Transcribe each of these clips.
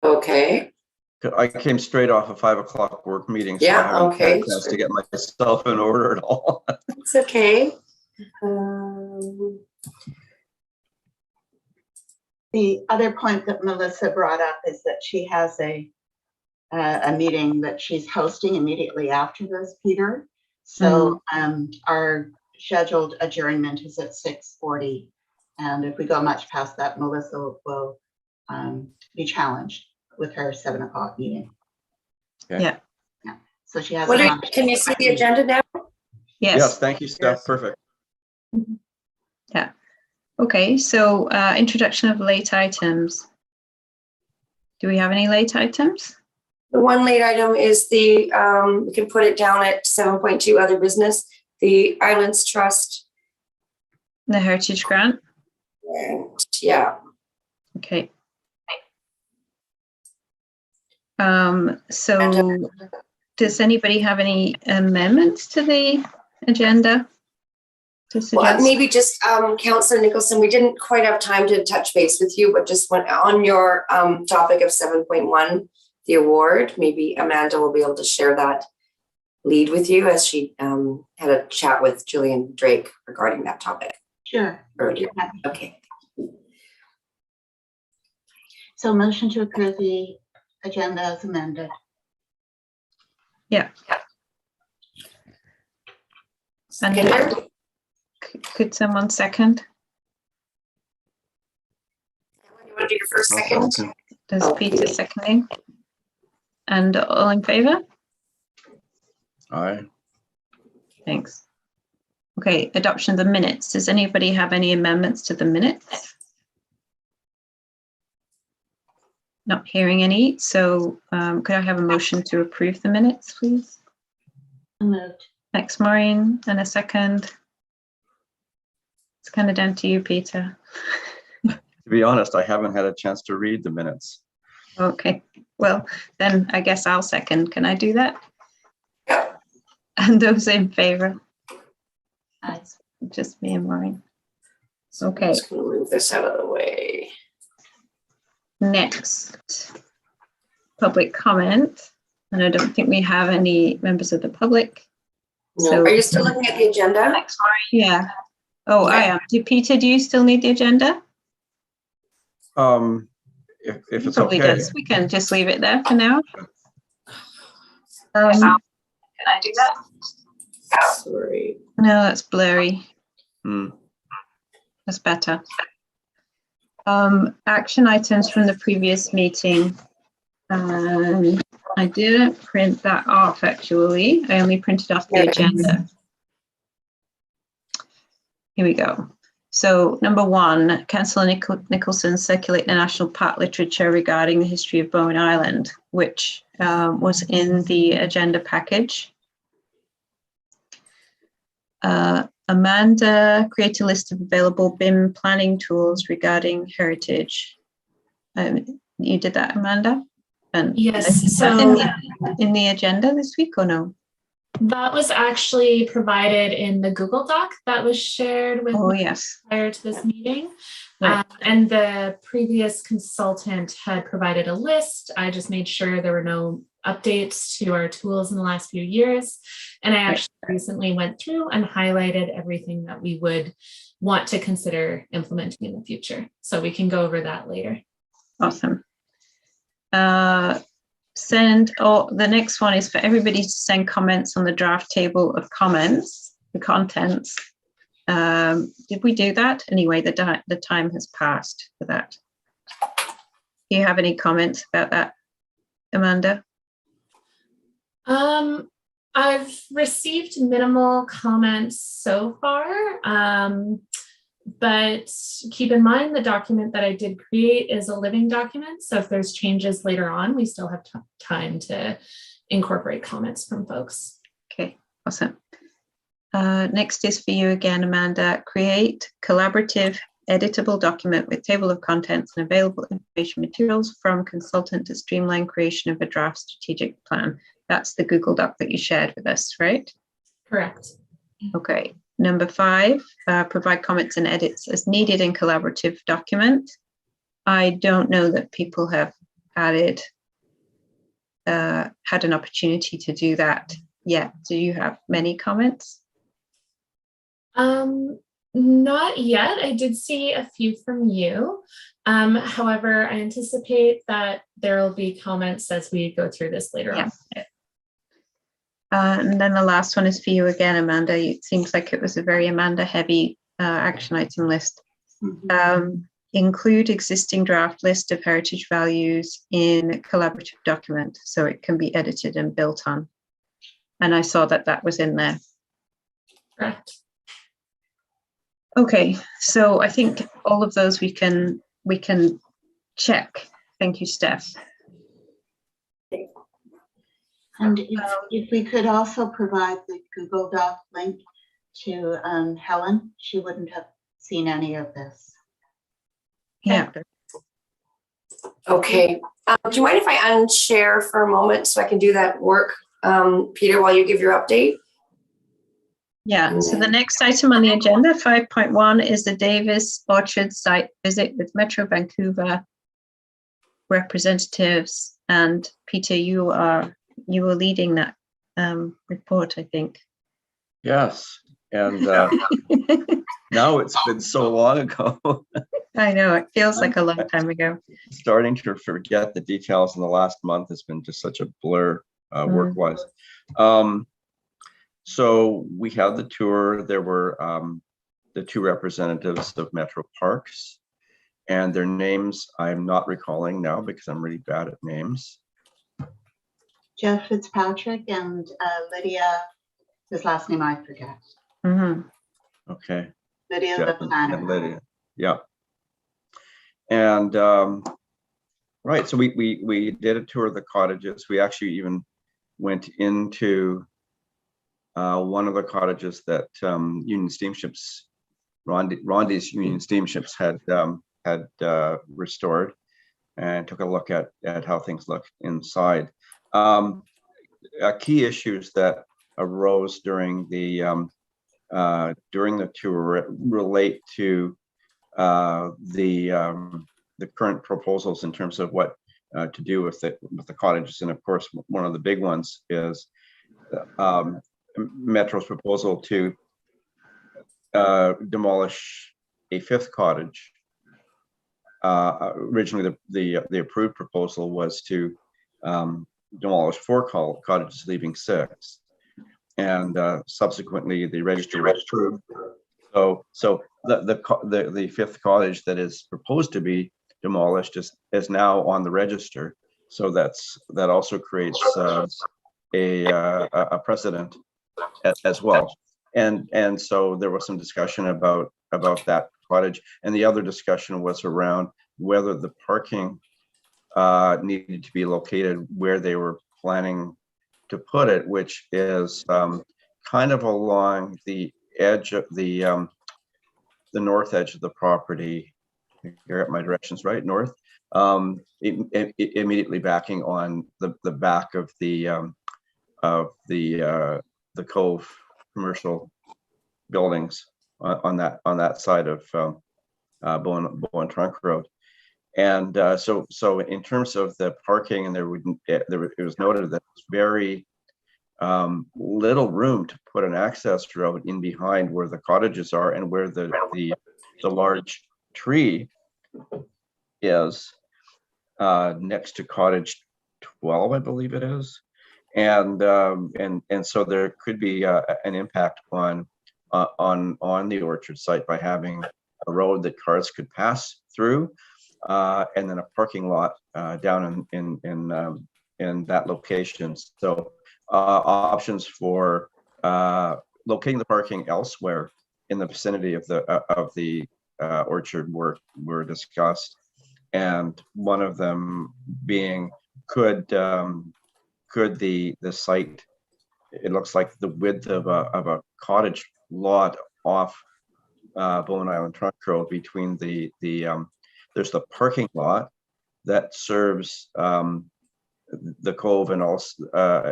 Okay. I came straight off a 5 o'clock work meeting, so Yeah, I haven't okay. had a chance to get myself in order at all. It's okay. The other point that Melissa brought up is that she has a meeting that she's hosting immediately after this, Peter. So our scheduled adjournment is at 6:40. And if we go much past that, Melissa will be challenged with her 7 o'clock meeting. Okay. Yeah. Yeah. So she has. Can you see the agenda now? Yes, thank you, Steph. Perfect. Yeah. Okay, so introduction of late items. Do we have any late items? The one late item is the, we can put it down at 7.2 other business, the Islands Trust. The Heritage Grant? And yeah. Okay. So does anybody have any amendments to the agenda? Well, maybe just Councillor Nicholson, we didn't quite have time to touch base with you, but just went on your topic of 7.1, the award, maybe Amanda will be able to share that lead with you as she had a chat with Julian Drake regarding that topic. Sure. Earlier. Okay. So motion to approve the agenda as amended. Yeah. Seconder? Could someone second? You want to do your first second? Does Okay. Peter seconding? And all in favour? Aye. Thanks. Okay, adoption of the minutes. Does anybody have any amendments to the minutes? Not hearing any, so could I have a motion to approve the minutes, please? Moved. Thanks, Maureen, and a second. It's kind of down to you, Peter. To be honest, I haven't had a chance to read the minutes. Okay, well, then I guess I'll second. Can I do that? Yeah. And those in favour? Just me and Maureen. Okay. I'm just going to move this out of the way. Next, public comment. And I don't think we have any members of the public. No. So, Are you still looking at the agenda? yeah. Oh, Okay. I am. Peter, do you still need the agenda? If it's Probably okay. does. We can just leave it there for now. Can I do that? Sorry. No, that's blurry. Hmm. That's better. Action items from the previous meeting. I didn't print that off, actually. I only printed off the agenda. Here we go. So, number 1, Councillor Nicholson circulate the National Park literature regarding the history of Bowen Island, which was in the agenda package. Amanda, create a list of available BIM planning tools regarding heritage. You did that, Amanda? And yes. So in the agenda this week or no? that was actually provided in the Google Doc that was shared with Oh, me yes. prior to this meeting. Right. And the previous consultant had provided a list. I just made sure there were no updates to our tools in the last few years. And I actually recently went through and highlighted everything that we would want to consider implementing in the future. So we can go over that later. Awesome. The next one is for everybody to send comments on the draft table of comments, the contents. Did we do that? Anyway, the time has passed for that. Do you have any comments about that, Amanda? I've received minimal comments so far, but keep in mind the document that I did create is a living document. So if there's changes later on, we still have time to incorporate comments from folks. Okay, awesome. Next is for you again, Amanda. Create collaborative editable document with table of contents and available information materials from consultant to streamline creation of a draft strategic plan. That's the Google Doc that you shared with us, right? Correct. Okay. Number 5, provide comments and edits as needed in collaborative document. I don't know that people have had an opportunity to do that yet. Do you have many comments? Not yet. I did see a few from you. However, I anticipate that there will be comments as we go through this later on. And then the last one is for you again, Amanda. It seems like it was a very Amanda-heavy action item list. Include existing draft list of heritage values in a collaborative document so it can be edited and built on. And I saw that that was in there. Correct. Okay, so I think all of those we can check. Thank you, Steph. And if we could also provide the Google Doc link to Helen, she wouldn't have seen any of this. Yeah. Okay. Do you mind if I unshare for a moment so I can do that work, Peter, while you give your update? Yeah, so the next item on the agenda, 5.1, is the Davies Orchard site visit with Metro Vancouver representatives. And Peter, you were leading that report, I think. Yes, and now it's been so long ago. I know, it feels like a long time ago. Starting to forget the details in the last month has been just such a blur work-wise. So we had the tour. There were the two representatives of Metro Parks, and their names I'm not recalling now because I'm really bad at names. Jeff Fitzpatrick and Lydia, his last name I forget. Okay. Lydia Jeff Lozano. and Lydia. Yeah. And right, so we did a tour of the cottages. We actually even went into one of the cottages that Union Steamships, Rondi's Union Steamships had restored, and took a look at how things look inside. Key issues that arose during the tour relate to the current proposals in terms of what to do with the cottages, and of course one of the big ones is Metro's proposal to demolish a fifth cottage. Originally, the approved proposal was to demolish 4 cottages, leaving 6, and subsequently the registry was approved. So the fifth cottage that is proposed to be demolished is now on the register. So that also creates a precedent as well. And so there was some discussion about that cottage, and the other discussion was around whether the parking needed to be located where they were planning to put it, which is kind of along the edge of the north edge of the property. Here at my directions, right north, immediately backing on the back of the Cove commercial buildings on that side of Bowen Trunk Road. And so in terms of the parking, and it was noted that there's very little room to put an access road in behind where the cottages are and where the large tree is next to cottage 12, I believe it is. And so there could be an impact on the orchard site by having a road that cars could pass through, and then a parking lot down in that location. So options for locating the parking elsewhere in the vicinity of the orchard were discussed, and one of them being could the site, it looks like the width of a cottage lot off Bowen Island Trunk Road between there's the parking lot that serves the Cove and also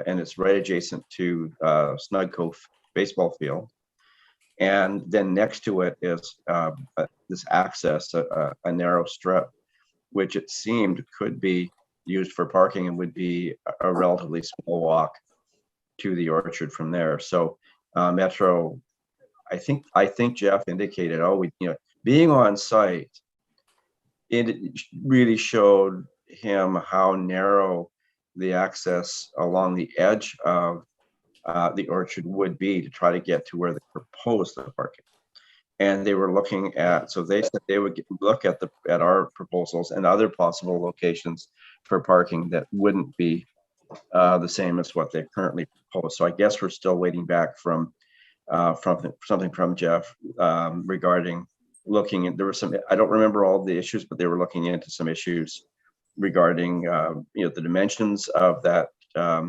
and it's right adjacent to Snug Cove baseball field, and then next to it is this access, a narrow strip, which it seemed could be used for parking and would be a relatively small walk to the orchard from there. So Metro, I think Jeff indicated, being on site, it really showed him how narrow the access along the edge of the orchard would be to try to get to where they proposed the parking. And they were looking at, so they said they would look at our proposals and other possible locations for parking that wouldn't be the same as what they currently propose. So I guess we're still waiting back from something from Jeff regarding looking at, there were some, I don't remember all the issues, but they were looking into some issues regarding the dimensions of that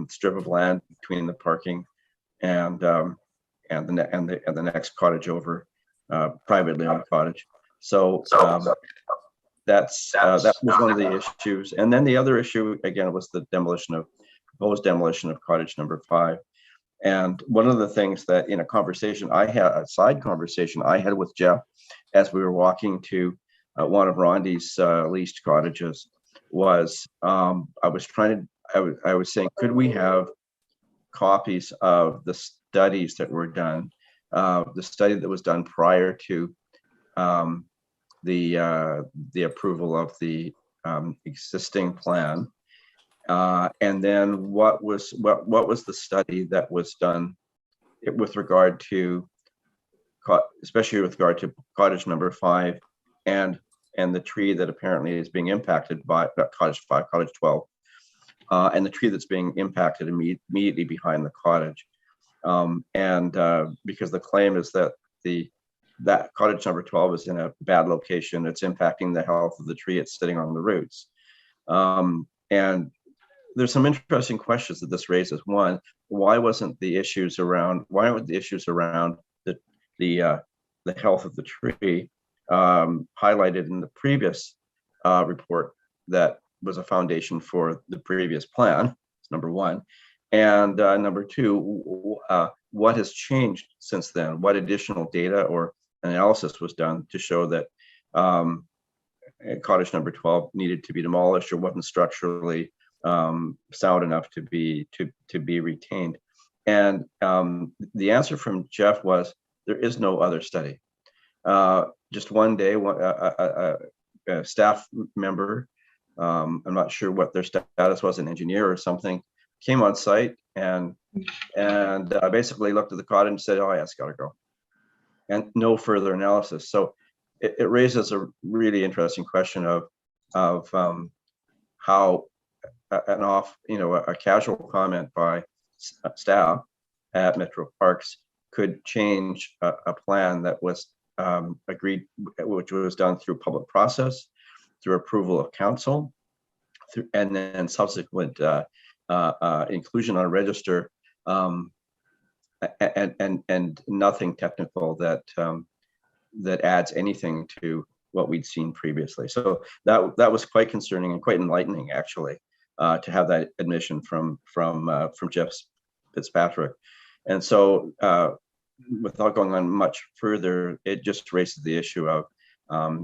strip of land between the parking and the next cottage over, privately owned cottage. So that was one of the issues. And then the other issue again was the proposed demolition of cottage number 5. And one of the things that in a side conversation I had with Jeff as we were walking to one of Rondi's leased cottages was I was saying, could we have copies of the studies that were done, the study that was done prior to the approval of the existing plan, and then what was the study that was done with regard to, especially with regard to cottage number 5 and the tree that apparently is being impacted by cottage 5, cottage 12, and the tree that's being impacted immediately behind the cottage, because the claim is that that cottage number 12 is in a bad location. It's impacting the health of the tree. It's sitting on the roots, and there's some interesting questions that this raises. One, why weren't the issues around the health of the tree highlighted in the previous report that was a foundation for the previous plan? That's number one. And number two, what has changed since then? What additional data or analysis was done to show that cottage number 12 needed to be demolished or wasn't structurally sound enough to be retained? And the answer from Jeff was there is no other study. Just one day, a staff member, I'm not sure what their status was, an engineer or something, came on site and basically looked at the cottage and said, "Oh, yeah, it's got to go," and no further analysis. So it raises a really interesting question of how a casual comment by staff at Metro Parks could change a plan that was agreed, which was done through public process, through approval of council, and then subsequent inclusion on a register, and nothing technical that adds anything to what we'd seen previously. So that was quite concerning and quite enlightening, actually, to have that admission from Jeff Fitzpatrick. And so, without going on much further, it just raises the issue of, I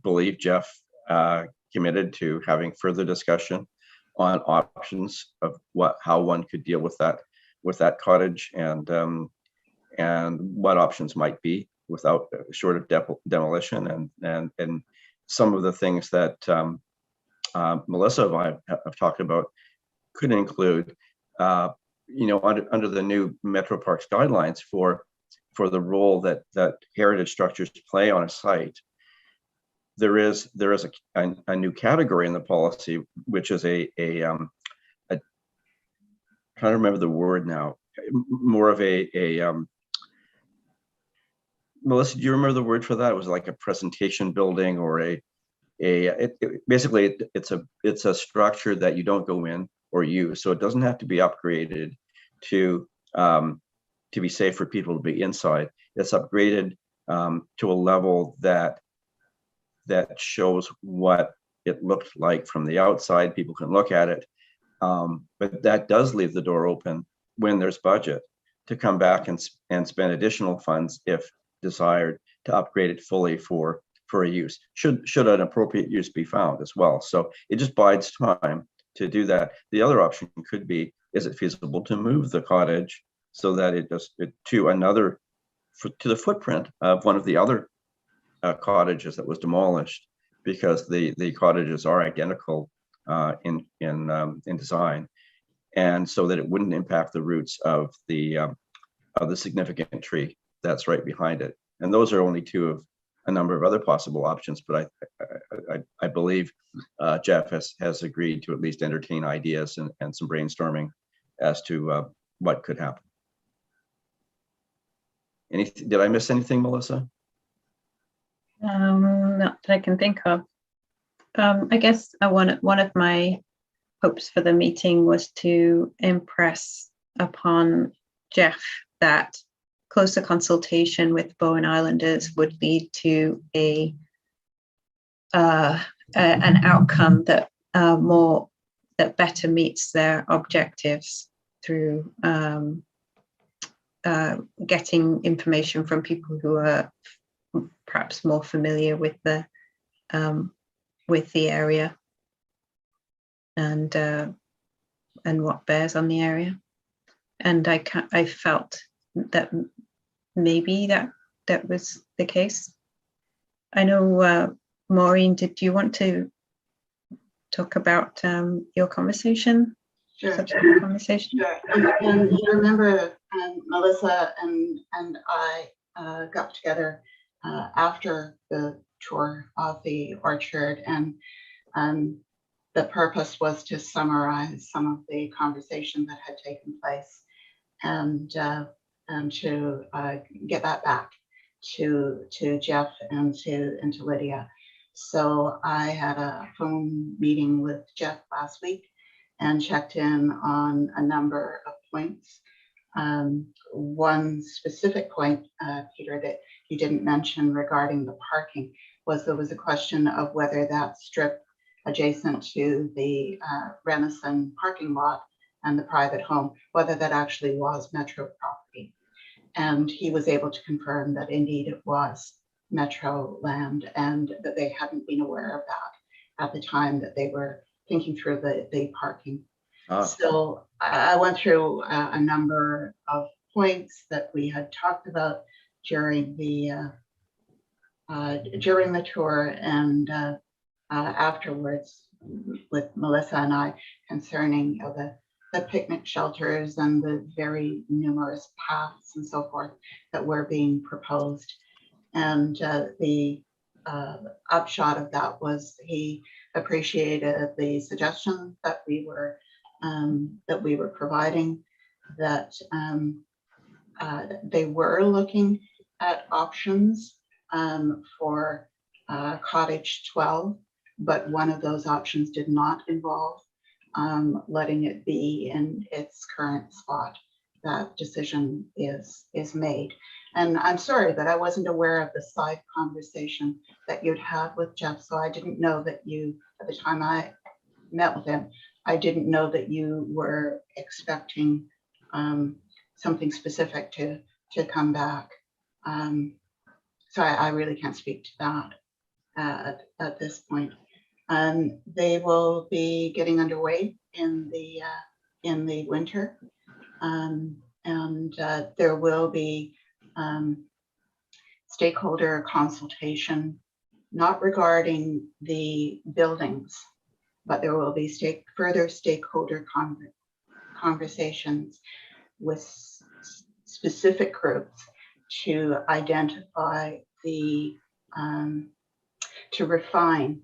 believe Jeff committed to having further discussion on options of how one could deal with that cottage and what options might be without short of demolition, and some of the things that Melissa and I have talked about could include under the new Metro Parks guidelines for the role that heritage structures play on a site. There is a new category in the policy, which is I'm trying to remember the word now, more of Melissa, do you remember the word for that? It was like a presentation building, or basically it's a structure that you don't go in or use, so it doesn't have to be upgraded to be safe for people to be inside. It's upgraded to a level that shows what it looked like from the outside. People can look at it, but that does leave the door open when there's budget to come back and spend additional funds if desired to upgrade it fully for for a use, should an appropriate use be found as well. So it just bides time to do that. The other option could be, is it feasible to move the cottage so that it does it to another, to the footprint of one of the other cottages that was demolished, because the cottages are identical in design, and so that it wouldn't impact the roots of the significant tree that's right behind it. And those are only two of a number of other possible options, but I believe Jeff has agreed to at least entertain ideas and some brainstorming as to what could happen. Did I miss anything, Melissa? Not that I can think of. I guess one of my hopes for the meeting was to impress upon Jeff that closer consultation with Bowen Islanders would lead to an outcome that better meets their objectives through getting information from people who are perhaps more familiar with the area and what bears on the area. And I felt that maybe that was the case. I know, Maureen, did you want to talk about your conversation? Sure. Subsequent conversation? Sure. And you remember Melissa and I got together after the tour of the orchard, and the purpose was to summarize some of the conversation that had taken place, and to get that back to Jeff and to Lydia. So I had a phone meeting with Jeff last week and checked in on a number of points. One specific point, Peter, that you didn't mention regarding the parking was there was a question of whether that strip adjacent to the Renison parking lot and the private home, whether that actually was Metro property. And he was able to confirm that indeed it was Metro land, and that they hadn't been aware of that at the time that they were thinking through the parking. So I went through a number of points that we had talked about during the tour, and afterwards with Melissa and I, concerning the picnic shelters and the very numerous paths and so forth that were being proposed. And the upshot of that was he appreciated the suggestions that we were providing, that they were looking at options for Cottage 12, but one of those options did not involve letting it be in its current spot. That decision is made. And I'm sorry that I wasn't aware of the side conversation that you'd had with Jeff. So I didn't know that you, at the time I met with him, I didn't know that you were expecting something specific to come back. So I really can't speak to that at this point. They will be getting underway in the winter, and there will be stakeholder consultation, not regarding the buildings, but there will be further stakeholder conversations with specific groups to identify to refine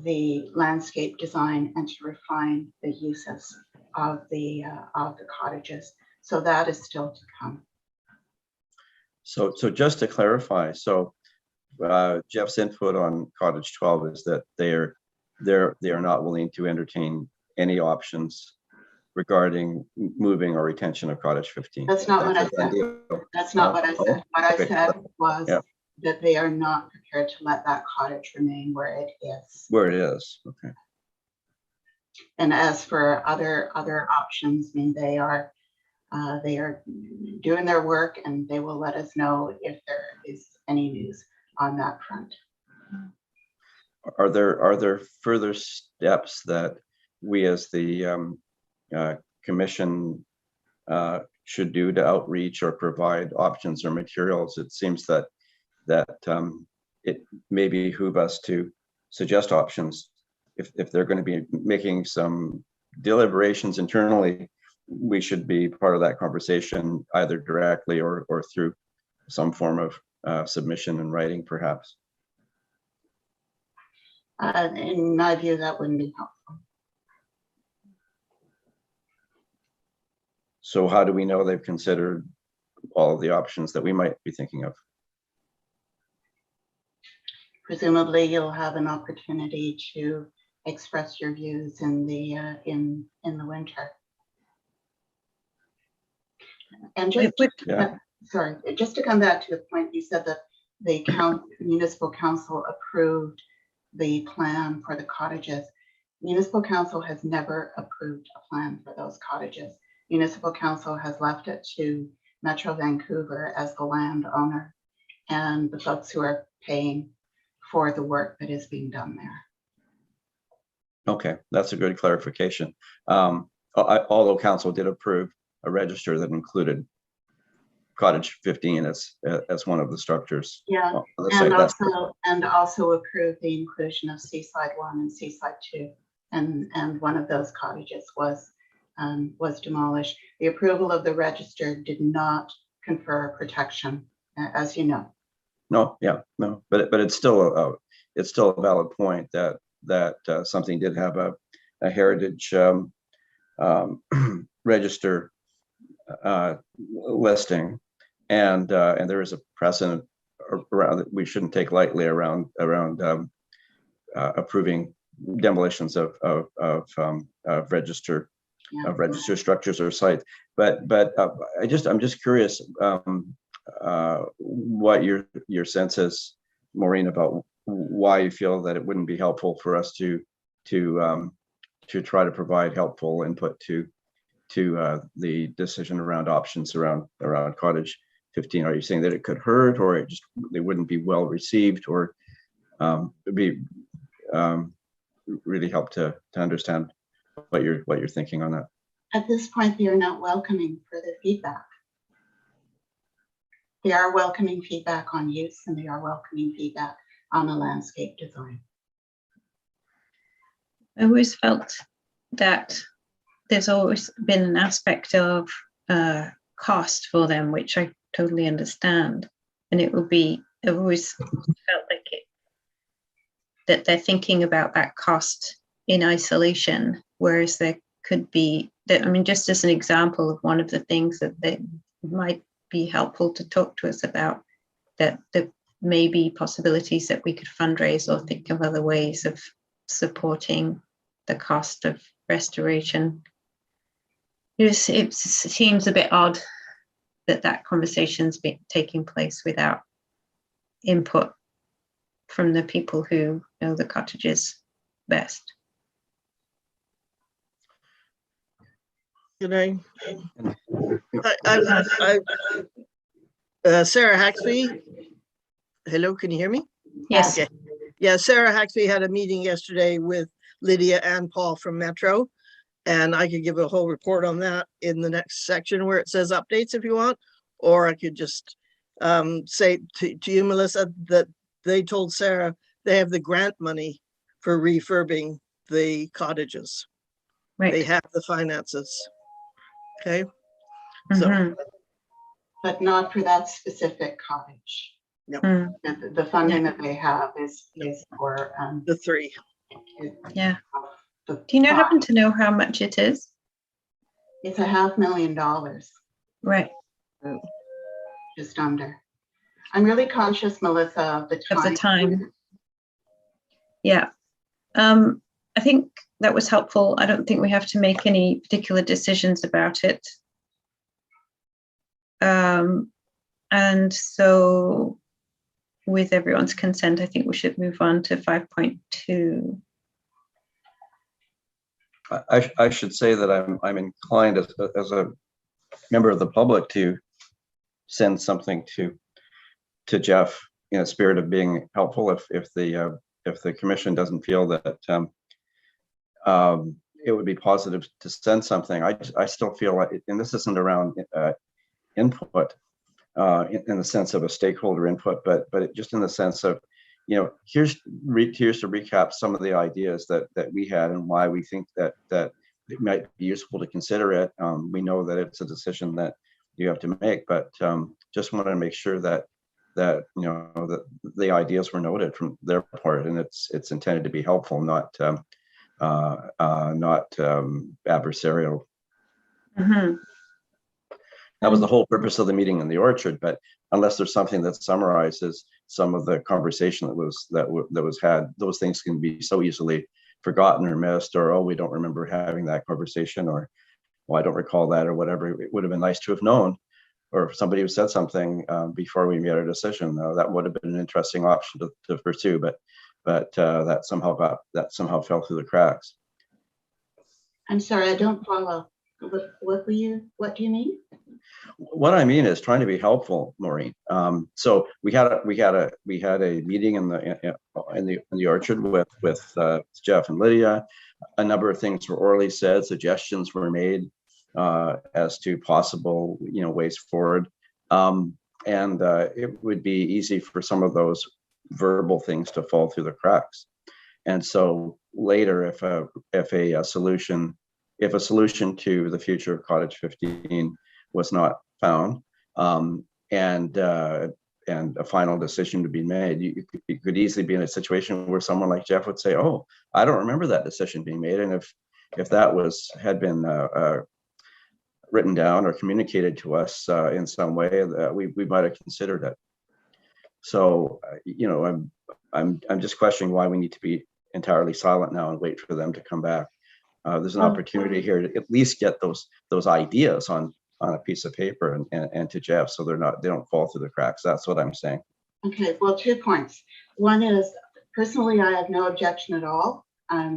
the landscape design and to refine the uses of the cottages. So that is still to come. So just to clarify, Jeff's input on Cottage 12 is that they are not willing to entertain any options regarding moving or retention of Cottage 15. That's not what I said. That's not what I said. What I said was that they are not prepared to let that cottage remain where it is. Where it is, okay. And as for other options, I mean, they are doing their work, and they will let us know if there is any news on that front. Are there further steps that we as the commission should do to outreach or provide options or materials? It seems that it may behoove us to suggest options if they're going to be making some deliberations internally. We should be part of that conversation either directly or through some form of submission in writing, perhaps. In my view, that wouldn't be helpful. So how do we know they've considered all of the options that we might be thinking of? Presumably, you'll have an opportunity to express your views in the winter. And just to come back to the point, you said that the municipal council approved the plan for the cottages. Municipal council has never approved a plan for those cottages. Municipal council has left it to Metro Vancouver as the landowner and the folks who are paying for the work that is being done there. Okay, that's a good clarification. Although council did approve a register that included Cottage 15 as one of the structures. Yeah, and also approved the inclusion of Seaside 1 and Seaside 2, and one of those cottages was demolished. The approval of the register did not confer protection, as you know. No, yeah, no, but it's still a valid point that something did have a heritage register listing, and there is a precedent around that we shouldn't take lightly around approving demolitions of register structures or sites. But I'm just curious what your sense is, Maureen, about why you feel that it wouldn't be helpful for us to try to provide helpful input to the decision around options around Cottage 15. Are you saying that it could hurt, or they wouldn't be well received, or be really help to understand what you're thinking on that? At this point, they are not welcoming further feedback. They are welcoming feedback on use, and they are welcoming feedback on the landscape design. I always felt that there's always been an aspect of cost for them, which I totally understand. And I've always felt like that they're thinking about that cost in isolation, whereas there could be, just as an example of one of the things that they might be helpful to talk to us about, that there may be possibilities that we could fundraise or think of other ways of supporting the cost of restoration. It seems a bit odd that conversation's been taking place without input from the people who know the cottages best. Good night. Sarah Haxby. Hello, can you hear me? Yes. Okay. Yeah, Sarah Haxby had a meeting yesterday with Lydia and Paul from Metro, and I could give a whole report on that in the next section where it says updates if you want, or I could just say to you, Melissa, that they told Sarah they have the grant money for refurbing the cottages. Right. They have the finances. Okay. Mm-hmm. So, but not for that specific cottage. No. The funding that they have is for the three. Yeah. Do you happen to know how much it is? It's $500,000. Right. Just under. I'm really conscious, Melissa, of the time. Yeah. I think that was helpful. I don't think we have to make any particular decisions about it. And so with everyone's consent, I think we should move on to 5.2. I should say that I'm inclined as a member of the public to send something to Jeff in a spirit of being helpful, if the commission doesn't feel that it would be positive to send something, I still feel like, and this isn't around input in the sense of a stakeholder input, but just in the sense of, here's to recap some of the ideas that we had and why we think that it might be useful to consider it. We know that it's a decision that you have to make, but just wanted to make sure that that the ideas were noted from their part, and it's intended to be helpful, not adversarial. Mhm. That was the whole purpose of the meeting in the orchard. But unless there's something that summarizes some of the conversation that was had, those things can be so easily forgotten or missed, or, oh, we don't remember having that conversation, or, well, I don't recall that, or whatever. It would have been nice to have known, or if somebody who said something before we made our decision. That would have been an interesting option to pursue, but that somehow fell through the cracks. I'm sorry, I don't follow. What do you mean? What I mean is trying to be helpful, Maureen. So we had a meeting in the orchard with Jeff and Lydia. A number of things were orally said. Suggestions were made as to possible ways forward, and it would be easy for some of those verbal things to fall through the cracks. And so later, if a solution to the future of Cottage 15 was not found, and a final decision to be made, you could easily be in a situation where someone like Jeff would say, "Oh, I don't remember that decision being made," and if that had been written down or communicated to us in some way, we might have considered it. So I'm just questioning why we need to be entirely silent now and wait for them to come back. There's an opportunity here to at least get those ideas on a piece of paper and to Jeff, so they don't fall through the cracks. That's what I'm saying. Okay, well, 2 points. One is, personally, I have no objection at all.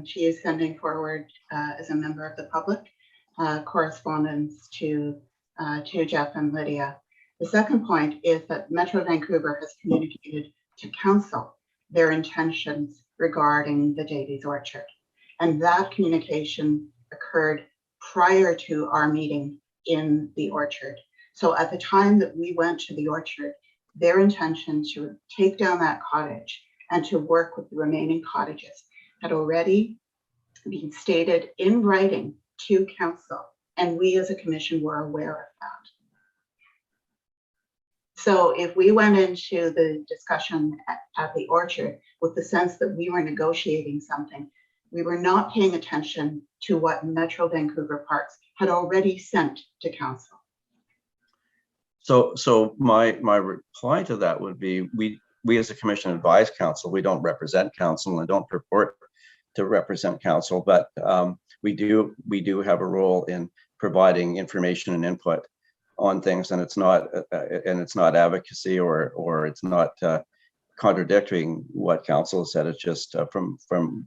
She is sending forward, as a member of the public, correspondence to Jeff and Lydia. The second point is that Metro Vancouver has communicated to council their intentions regarding the Davies orchard. And that communication occurred prior to our meeting in the orchard. So at the time that we went to the orchard, their intention to take down that cottage and to work with the remaining cottages had already been stated in writing to council. And we as a commission were aware of that. So if we went into the discussion at the orchard with the sense that we were negotiating something, we were not paying attention to what Metro Vancouver Parks had already sent to council. So my reply to that would be, we as a commission advise council. We don't represent council and don't purport to represent council, but we do have a role in providing information and input on things, and it's not advocacy or it's not contradicting what council said. It's just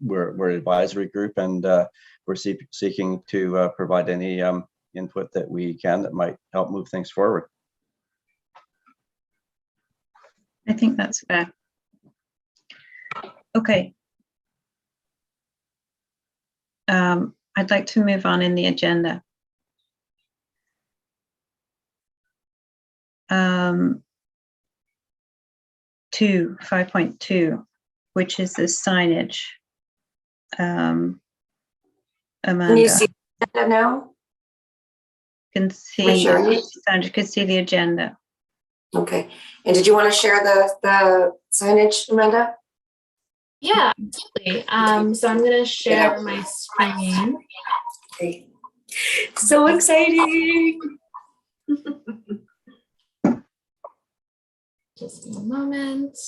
we're an advisory group, and we're seeking to provide any input that we can that might help move things forward. I think that's fair. Okay. I'd like to move on in the agenda. To 5.2, which is the signage. Amanda. Can you see that now? Can see. Sure. Sandra can see the agenda. Okay. And did you want to share the signage, Amanda? Yeah, absolutely. So I'm going to share my screen. Okay. So exciting. Just a moment.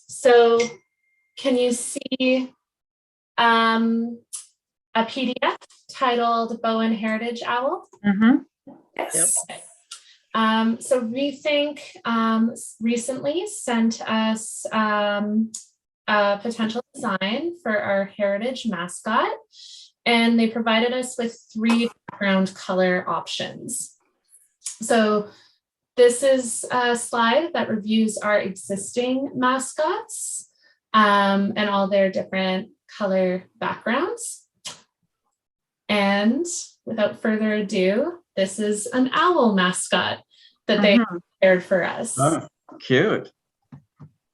So can you see a PDF titled Bowen Heritage Owl? Mm-hmm. Yes. Okay. So Rethink recently sent us a potential design for our heritage mascot, and they provided us with 3 background color options. So this is a slide that reviews our existing mascots and all their different color backgrounds. And without further ado, this is an owl mascot that they prepared for us. Oh, cute.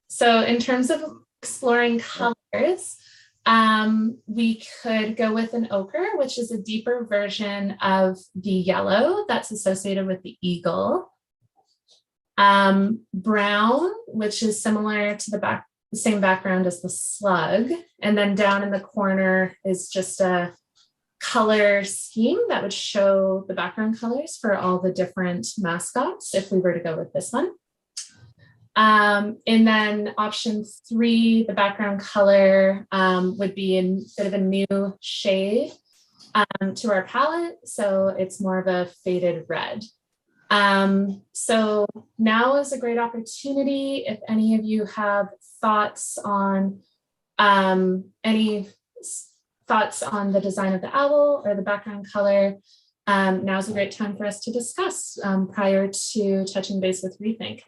So in terms of exploring colors, we could go with an ochre, which is a deeper version of the yellow that's associated with the eagle. Brown, which is similar to the same background as the slug. And then down in the corner is just a color scheme that would show the background colors for all the different mascots if we were to go with this one. And then option 3, the background color would be a bit of a new shade to our palette. So it's more of a faded red. So now is a great opportunity if any of you have thoughts on the design of the owl or the background color. Now's a great time for us to discuss prior to touching base with Rethink.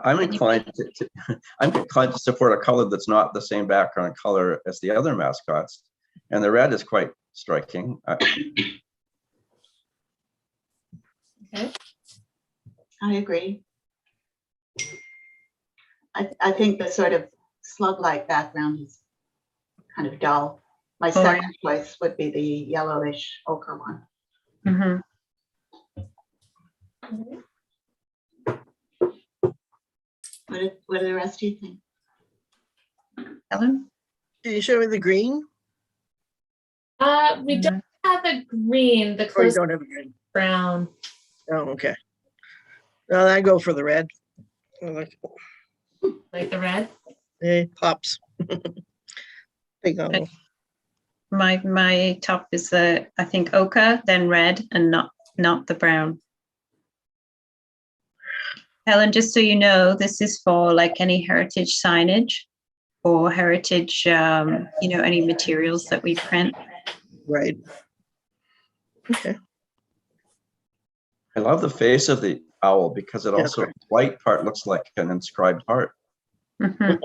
I'm inclined to support a color that's not the same background color as the other mascots, and the red is quite striking. Okay. I agree. I think the sort of slug-like background is kind of dull. My second choice would be the yellowish ochre one. What do the rest of you think? Helen? Can you show me the green? We don't have a green, the Or you close don't have a green? brown. Oh, okay. Well, I go for the red. Like the red? It pops. Big owl. My top is I think ochre, then red, and not the brown. Helen, just so you know, this is for like any heritage signage or heritage, any materials that we print. Right. Okay. I love the face of the owl because it also, the white part looks like an inscribed heart. Yeah.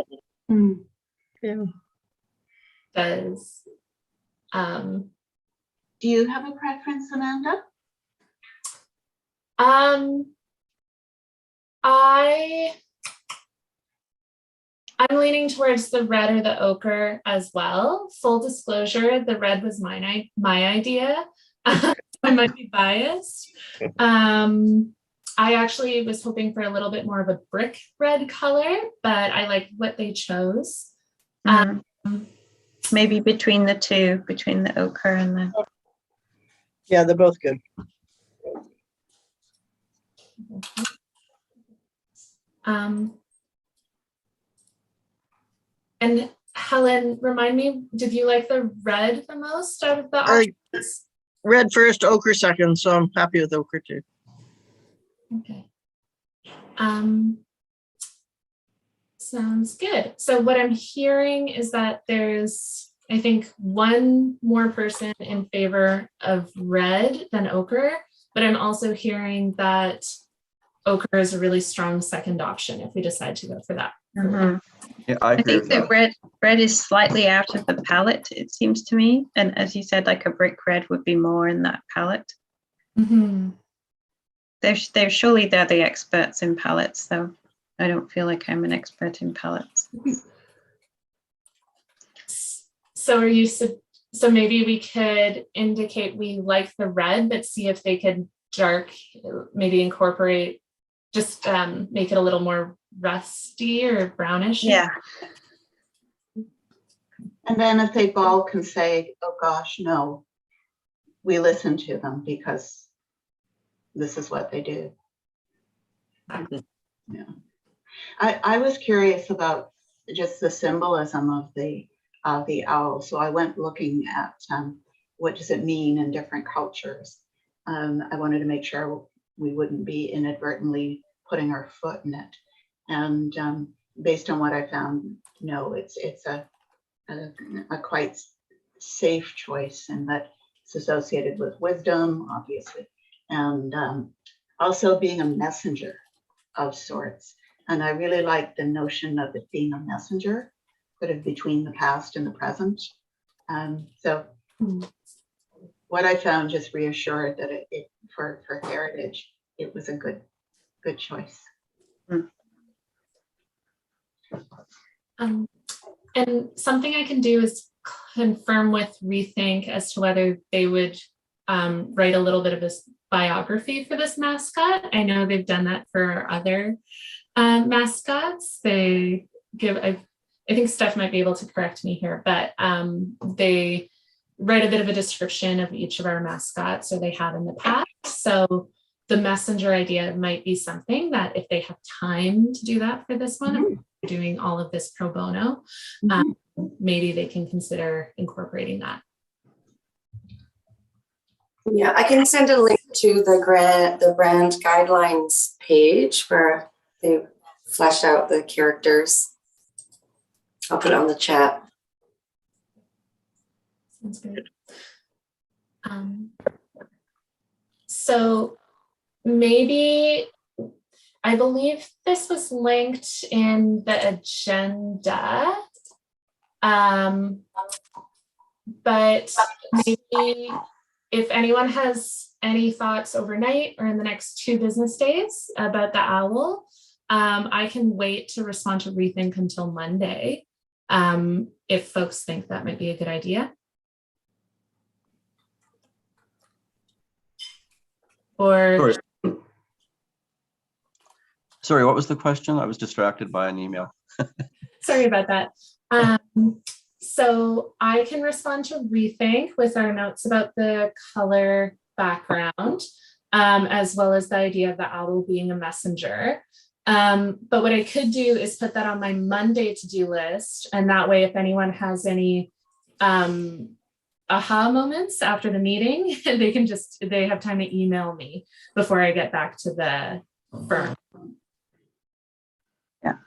Does. Do you have a preference, Amanda? I'm leaning towards the red or the ochre as well. Full disclosure, the red was my idea. I might be biased. I actually was hoping for a little bit more of a brick red color, but I like what they chose. Maybe between the two, between the ochre and the... Yeah, they're both good. And Helen, remind me, did you like the red the most out of the options? Red first, ochre second, so I'm happy with ochre too. Okay. Sounds good. So what I'm hearing is that there's, I think, one more person in favor of red than ochre, but I'm also hearing that ochre is a really strong second option if we decide to go for that. Yeah, I agree think that red is slightly out of the palette, it seems to me. And as you said, like a brick red would be more in that palette. They're surely they're the experts in palettes, though. I don't feel like I'm an expert in palettes. So are you, so maybe we could indicate we like the red, but see if they could maybe incorporate, just make it a little more rusty or brownish. Yeah. And then if they all can say, oh gosh, no, we listen to them because this is what they do. Yeah. I was curious about just the symbolism of the owl. So I went looking at what does it mean in different cultures. I wanted to make sure we wouldn't be inadvertently putting our foot in it. And based on what I found, no, it's a quite safe choice, and that it's associated with wisdom, obviously, and also being a messenger of sorts. And I really like the notion of it being a messenger, sort of between the past and the present. So what I found just reassured that it for heritage, it was a good choice. And something I can do is confirm with Rethink as to whether they would write a little bit of a biography for this mascot. I know they've done that for other mascots. They give, I think Steph might be able to correct me here, but they write a bit of a description of each of our mascots, or they have in the past. So the messenger idea might be something that if they have time to do that for this one, doing all of this pro bono, maybe they can consider incorporating that. Yeah, I can send a link to the brand guidelines page where they flesh out the characters. I'll put it on the chat. Sounds good. So maybe, I believe this was linked in the agenda, but maybe if anyone has any thoughts overnight or in the next 2 business days about the owl, I can wait to respond to Rethink until Monday, if folks think that might be a good idea. Or Sorry, what was the question? I was distracted by an email. sorry about that. So I can respond to Rethink with our notes about the color background, as well as the idea of the owl being a messenger. But what I could do is put that on my Monday to-do list. And that way, if anyone has any aha moments after the meeting, they have time to email me before I get back to the firm. Yeah,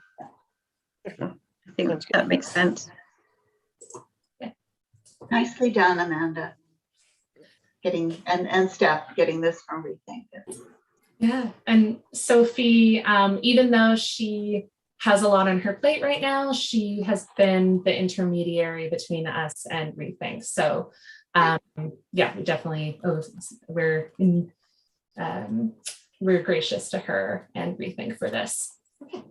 I think that makes sense. Nicely done, Amanda. And Steph getting this from Rethink. Yeah, and Sophie, even though she has a lot on her plate right now, she has been the intermediary between us and Rethink. So yeah, we definitely, we're gracious to her and Rethink for this. Okay.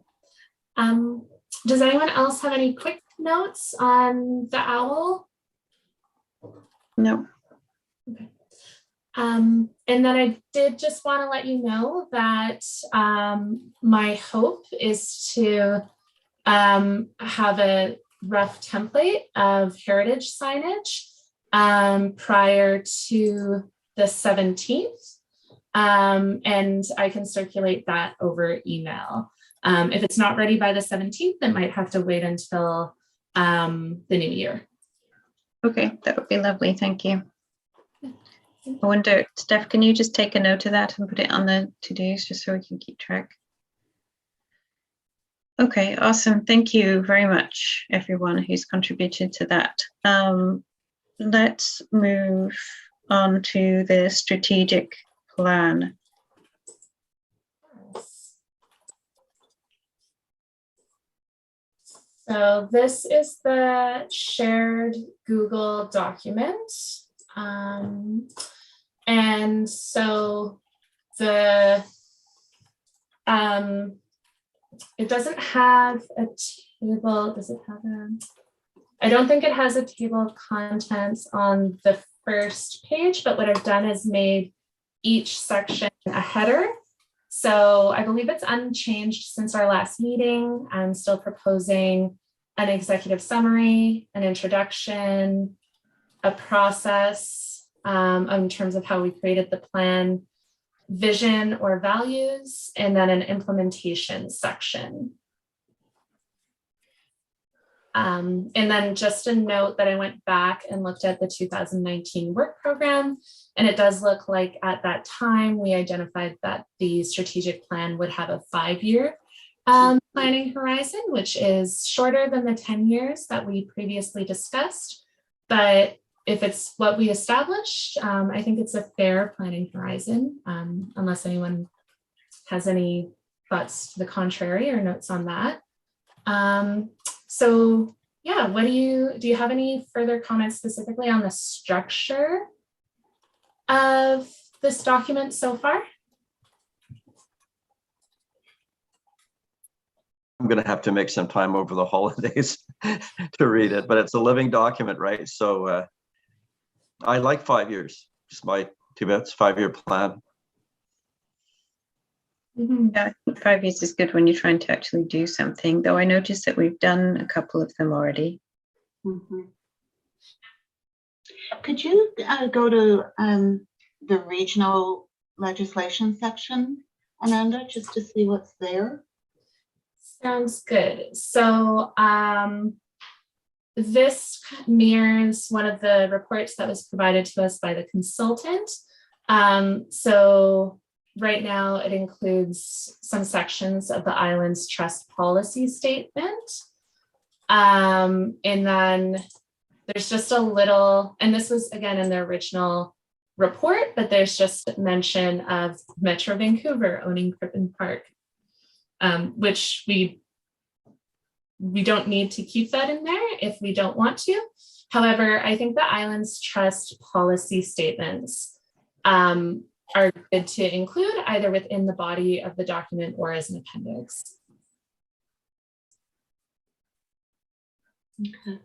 Does anyone else have any quick notes on the owl? No. Okay. And then I did just want to let you know that my hope is to have a rough template of heritage signage prior to the 17th. And I can circulate that over email. If it's not ready by the 17th, it might have to wait until the new year. Okay, that would be lovely. Thank you. I wonder, Steph, can you just take a note of that and put it on the to-dos just so we can keep track? Okay, awesome. Thank you very much, everyone who's contributed to that. Let's move on to the strategic plan. So this is the shared Google document. And so the, it doesn't have a table, does it have a, I don't think it has a table of contents on the first page, but what I've done is made each section a header. So I believe it's unchanged since our last meeting. I'm still proposing an executive summary, an introduction, a process in terms of how we created the plan, vision or values, and then an implementation section. And then just a note that I went back and looked at the 2019 work program, and it does look like at that time we identified that the strategic plan would have a 5-year planning horizon, which is shorter than the 10 years that we previously discussed, but if it's what we established, I think it's a fair planning horizon, unless anyone has any thoughts to the contrary or notes on that. So yeah, do you have any further comments specifically on the structure of this document so far? I'm going to have to make some time over the holidays to read it, but it's a living document, right? So I like 5 years, just my 2 bits, 5-year plan. Yeah, 5 years is good when you're trying to actually do something, though I noticed that we've done a couple of them already. Could you go to the regional legislation section, Amanda, just to see what's there? Sounds good. So this mirrors one of the reports that was provided to us by the consultant. So right now it includes some sections of the island's trust policy statement. And then there's just a little, and this was again in the original report, but there's just mention of Metro Vancouver owning Crippen Park. Which we don't need to keep that in there if we don't want to. However, I think the island's trust policy statements are good to include either within the body of the document or as an appendix. Okay.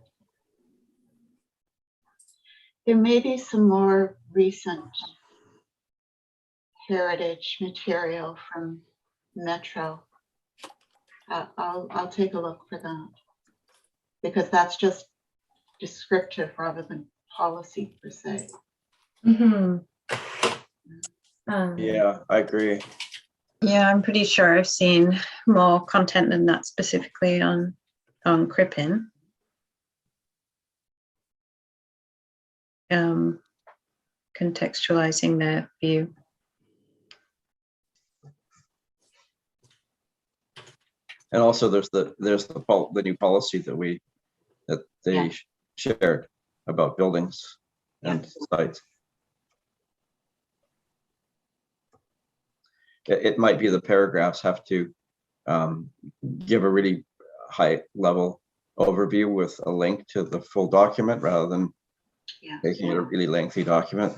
There may be some more recent heritage material from Metro. I'll take a look for that, because that's just descriptive rather than policy per se. Yeah, I agree. Yeah, I'm pretty sure I've seen more content than that specifically on Crippen. Contextualizing their view. And also there's the new policy that they shared about buildings and sites. It might be the paragraphs have to give a really high level overview with a link to the full document rather than making it a really lengthy document.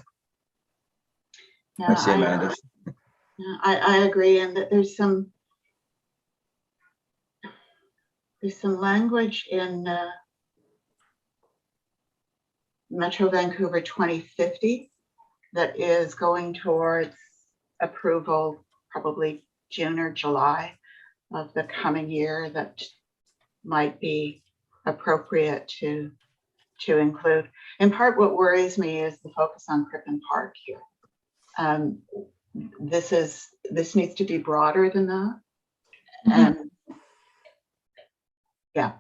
Yeah, I see, Amanda. I agree, and that there's some language in Metro Vancouver 2050 that is going towards approval probably June or July of the coming year that might be appropriate to include. In part, what worries me is the focus on Crippen Park here. This needs to be broader than that. And yeah.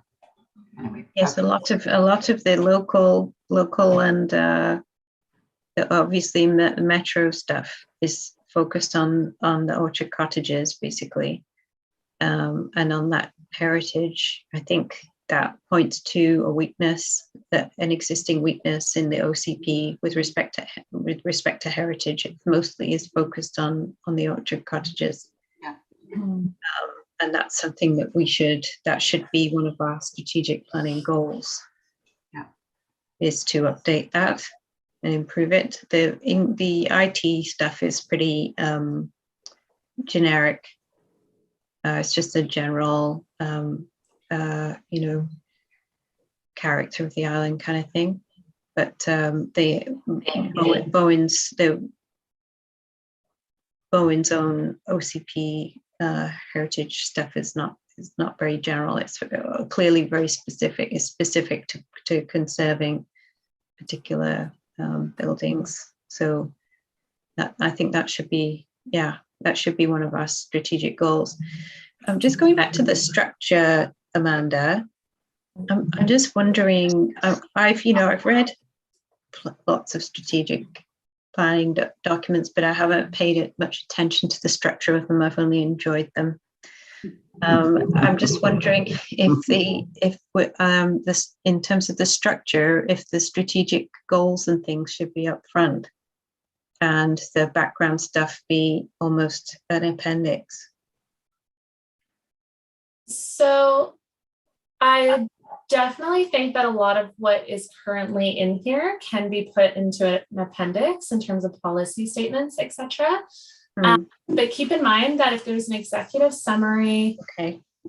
Anyway, yes, a lot of the local and obviously Metro stuff is focused on the orchard cottages basically, and on that heritage. I think that points to a weakness, that an existing weakness in the OCP with respect to heritage. It mostly is focused on the orchard cottages. Yeah. And that's something that should be one of our strategic planning goals. Yeah. Is to update that and improve it. The IT stuff is pretty generic. It's just a general character of the island kind of thing. But the Bowen's own OCP heritage stuff is not very general. It's clearly very specific. It's specific to conserving particular buildings. So I think that should be one of our strategic goals. Just going back to the structure, Amanda, I'm just wondering, I've read lots of strategic planning documents, but I haven't paid much attention to the structure of them. I've only enjoyed them. I'm just wondering if this, in terms of the structure, if the strategic goals and things should be up front and the background stuff be almost an appendix. So I definitely think that a lot of what is currently in here can be put into an appendix in terms of policy statements, etc. But keep in mind that if there's an executive summary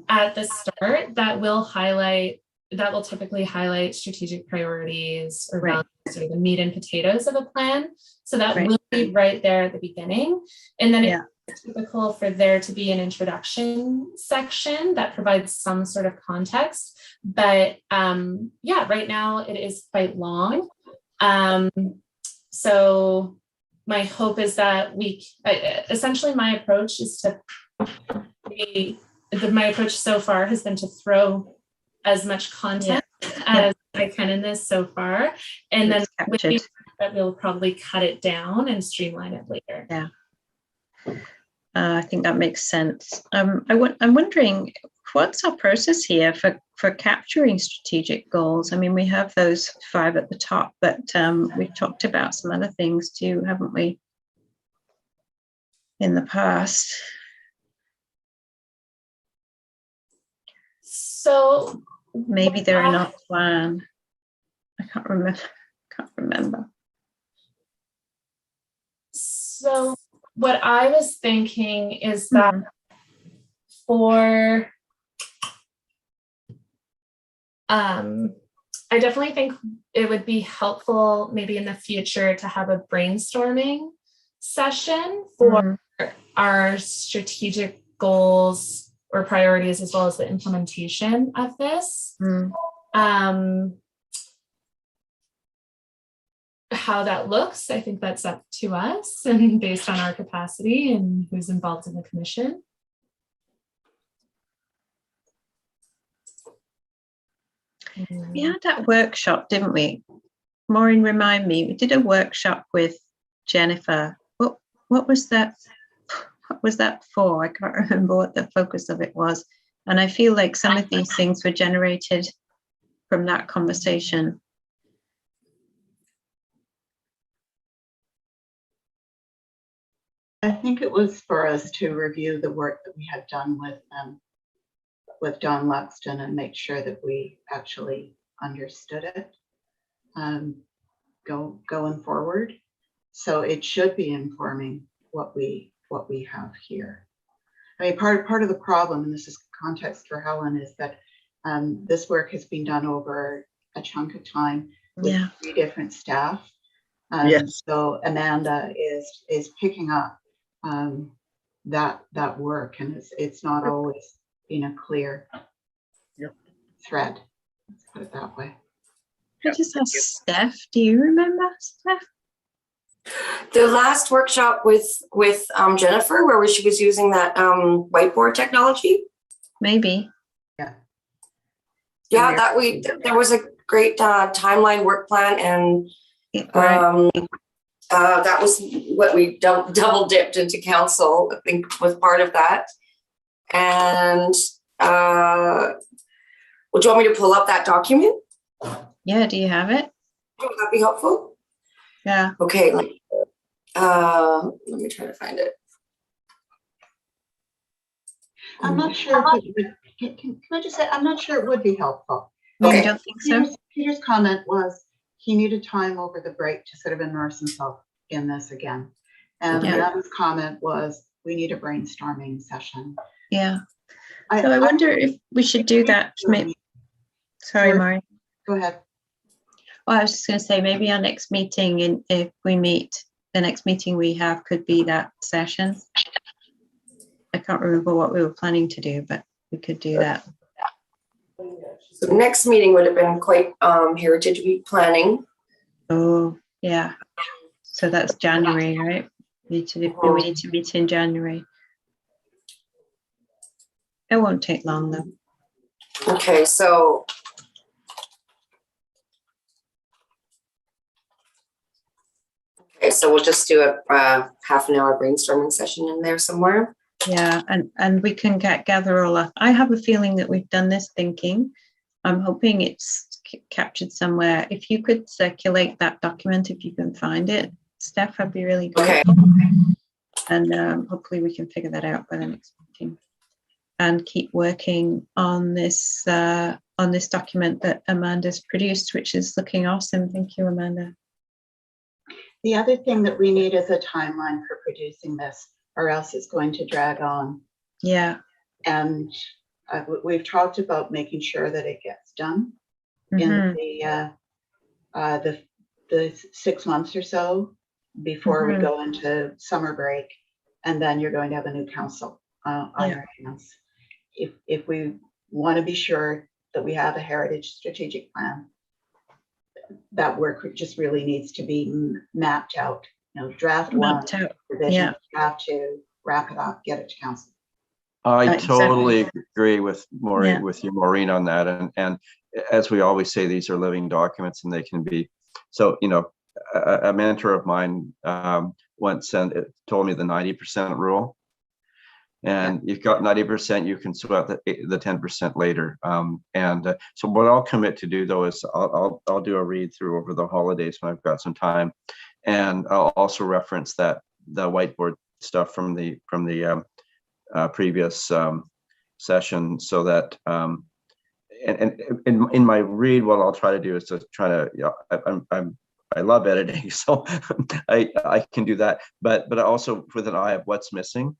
at the start, that will typically highlight strategic priorities or values or the meat and potatoes of a plan. So that will be right there at the beginning. And then it's typical for there to be an introduction section that provides some sort of context. But right now it is quite long. So my hope is that essentially my approach is my approach so far has been to throw as much content as I can in this so far. And then that we'll probably cut it down and streamline it later. Yeah. I think that makes sense. I'm wondering, what's our process here for capturing strategic goals? I mean, we have those 5 at the top, but we've talked about some other things too, haven't we, in the past? So maybe they're not planned. I can't remember. So what I was thinking is that for I definitely think it would be helpful maybe in the future to have a brainstorming session for our strategic goals or priorities, as well as the implementation of this. How that looks, I think that's up to us and based on our capacity and who's involved in the commission. We had that workshop, didn't we? Maureen, remind me, we did a workshop with Jennifer. What was that? What was that for? I can't remember what the focus of it was. And I feel like some of these things were generated from that conversation. I think it was for us to review the work that we had done with Don Luxton and make sure that we actually understood it going forward. So it should be informing what we have here. I mean, part of the problem, and this is context for Helen, is that this work has been done over a chunk of time with 3 different staff. So Amanda is picking up that work, and it's not always been a clear thread. Let's put it that way. I just asked Steph. Do you remember, Steph? The last workshop with Jennifer, where she was using that whiteboard technology. Maybe. Yeah, there was a great timeline work plan, and that was what we double dipped into council, I think, was part of that. And would you want me to pull up that document? Yeah, do you have it? Would that be helpful? Yeah. Okay, let me try to find it. I'm not sure if it would, can I just say, I'm not sure it would be helpful. Okay. I don't think so. Peter's comment was he needed time over the break to sort of immerse himself in this again. And Adam's comment was, we need a brainstorming session. Yeah. So I wonder if we should do that. Sorry, Maureen. Go ahead. Well, I was just going to say, maybe our next meeting, if we meet, the next meeting we have could be that session. I can't remember what we were planning to do, but we could do that. So the next meeting would have been quite Heritage Week planning. Oh, yeah. So that's January, right? We need to meet in January. It won't take long though. Okay, so we'll just do a half an hour brainstorming session in there somewhere. Yeah, and we can gather all up. I have a feeling that we've done this thinking. I'm hoping it's captured somewhere. If you could circulate that document, if you can find it, Steph, I'd be really grateful. And hopefully we can figure that out by the next meeting. And keep working on this document that Amanda's produced, which is looking awesome. Thank you, Amanda. The other thing that we need is a timeline for producing this, or else it's going to drag on. Yeah. And we've talked about making sure that it gets done in the 6 months or so before we go into summer break, and then you're going to have a new council on your hands. If we want to be sure that we have a heritage strategic plan, that work just really needs to be mapped out. You know, draft one, revision, draft two, wrap it up, get it to council. I totally agree with Maureen, with you, Maureen, on that. And as we always say, these are living documents, and they can be. So, you know, a mentor of mine once told me the 90% rule. And you've got 90%, you can sweat the 10% later. So what I'll commit to do, though, is I'll do a read through over the holidays when I've got some time, and I'll also reference the whiteboard stuff from the previous session, so that and in my read, what I'll try to do is to try to, you know, I love editing, so I can do that, but also with an eye of what's missing.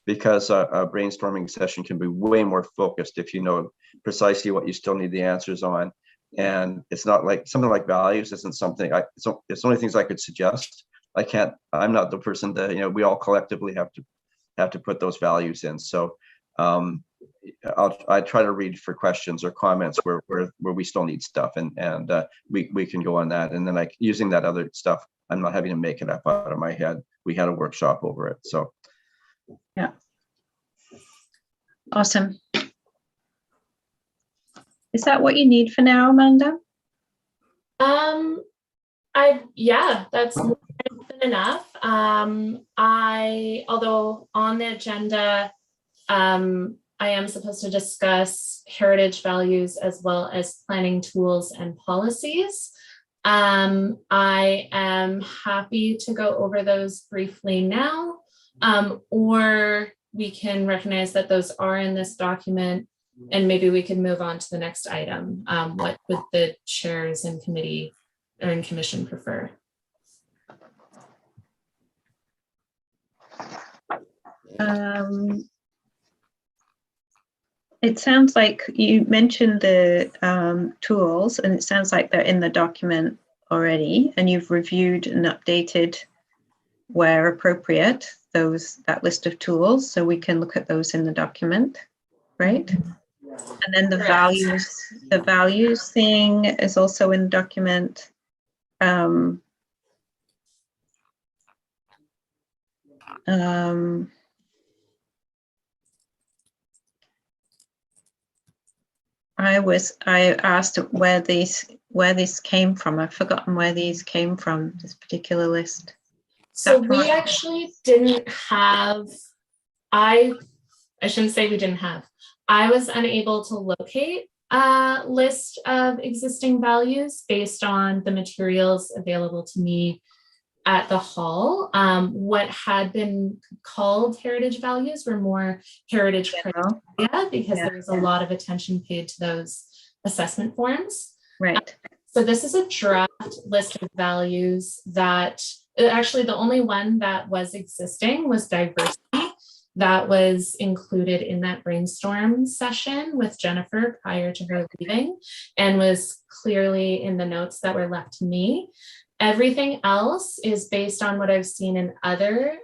Because a brainstorming session can be way more focused if you know precisely what you still need the answers on. And it's not like something like values isn't something it's only things I could suggest. I'm not the person that, you know, we all collectively have to put those values in. So I try to read for questions or comments where we still need stuff, and we can go on that. And then using that other stuff, I'm not having to make it up out of my head. We had a workshop over it. So yeah. Awesome. Is that what you need for now, Amanda? That's more than enough. Although on the agenda, I am supposed to discuss heritage values as well as planning tools and policies. I am happy to go over those briefly now. Or we can recognize that those are in this document, and maybe we can move on to the next item. What would the chairs and committee or in commission prefer? It sounds like you mentioned the tools, and it sounds like they're in the document already, and you've reviewed and updated where appropriate that list of tools, so we can look at those in the document, right? And then the values thing is also in the document. I asked where these came from. I've forgotten where these came from, this particular list. So we actually didn't have, I shouldn't say we didn't have, I was unable to locate a list of existing values based on the materials available to me at the hall. What had been called heritage values were more heritage criteria, because there was a lot of attention paid to those assessment forms. Right. So this is a draft list of values that actually the only one that was existing was diversity. That was included in that brainstorm session with Jennifer prior to her leaving, and was clearly in the notes that were left to me. Everything else is based on what I've seen in other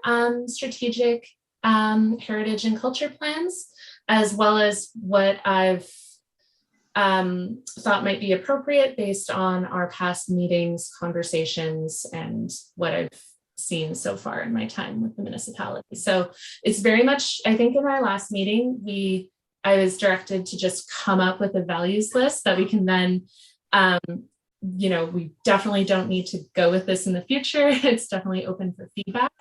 strategic heritage and culture plans, as well as what I've thought might be appropriate based on our past meetings, conversations, and what I've seen so far in my time with the municipality. So it's very much, I think in our last meeting, I was directed to just come up with a values list that we can then, we definitely don't need to go with this in the future. It's definitely open for feedback,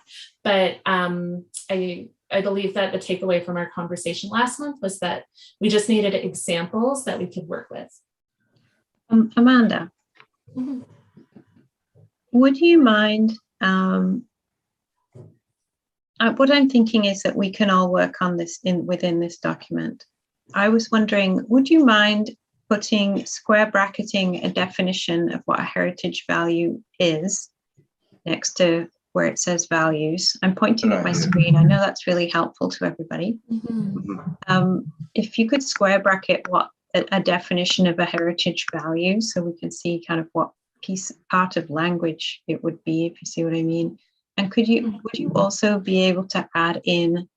but I I believe that the takeaway from our conversation last month was that we just needed examples that we could work with. Amanda, would you mind, what I'm thinking is that we can all work on this within this document. I was wondering, would you mind putting square bracketing a definition of what a heritage value is next to where it says values? I'm pointing at my screen. I know that's really helpful to everybody. If you could square bracket what a definition of a heritage value, so we can see kind of what part of language it would be, if you see what I mean. And would you also be able to add in,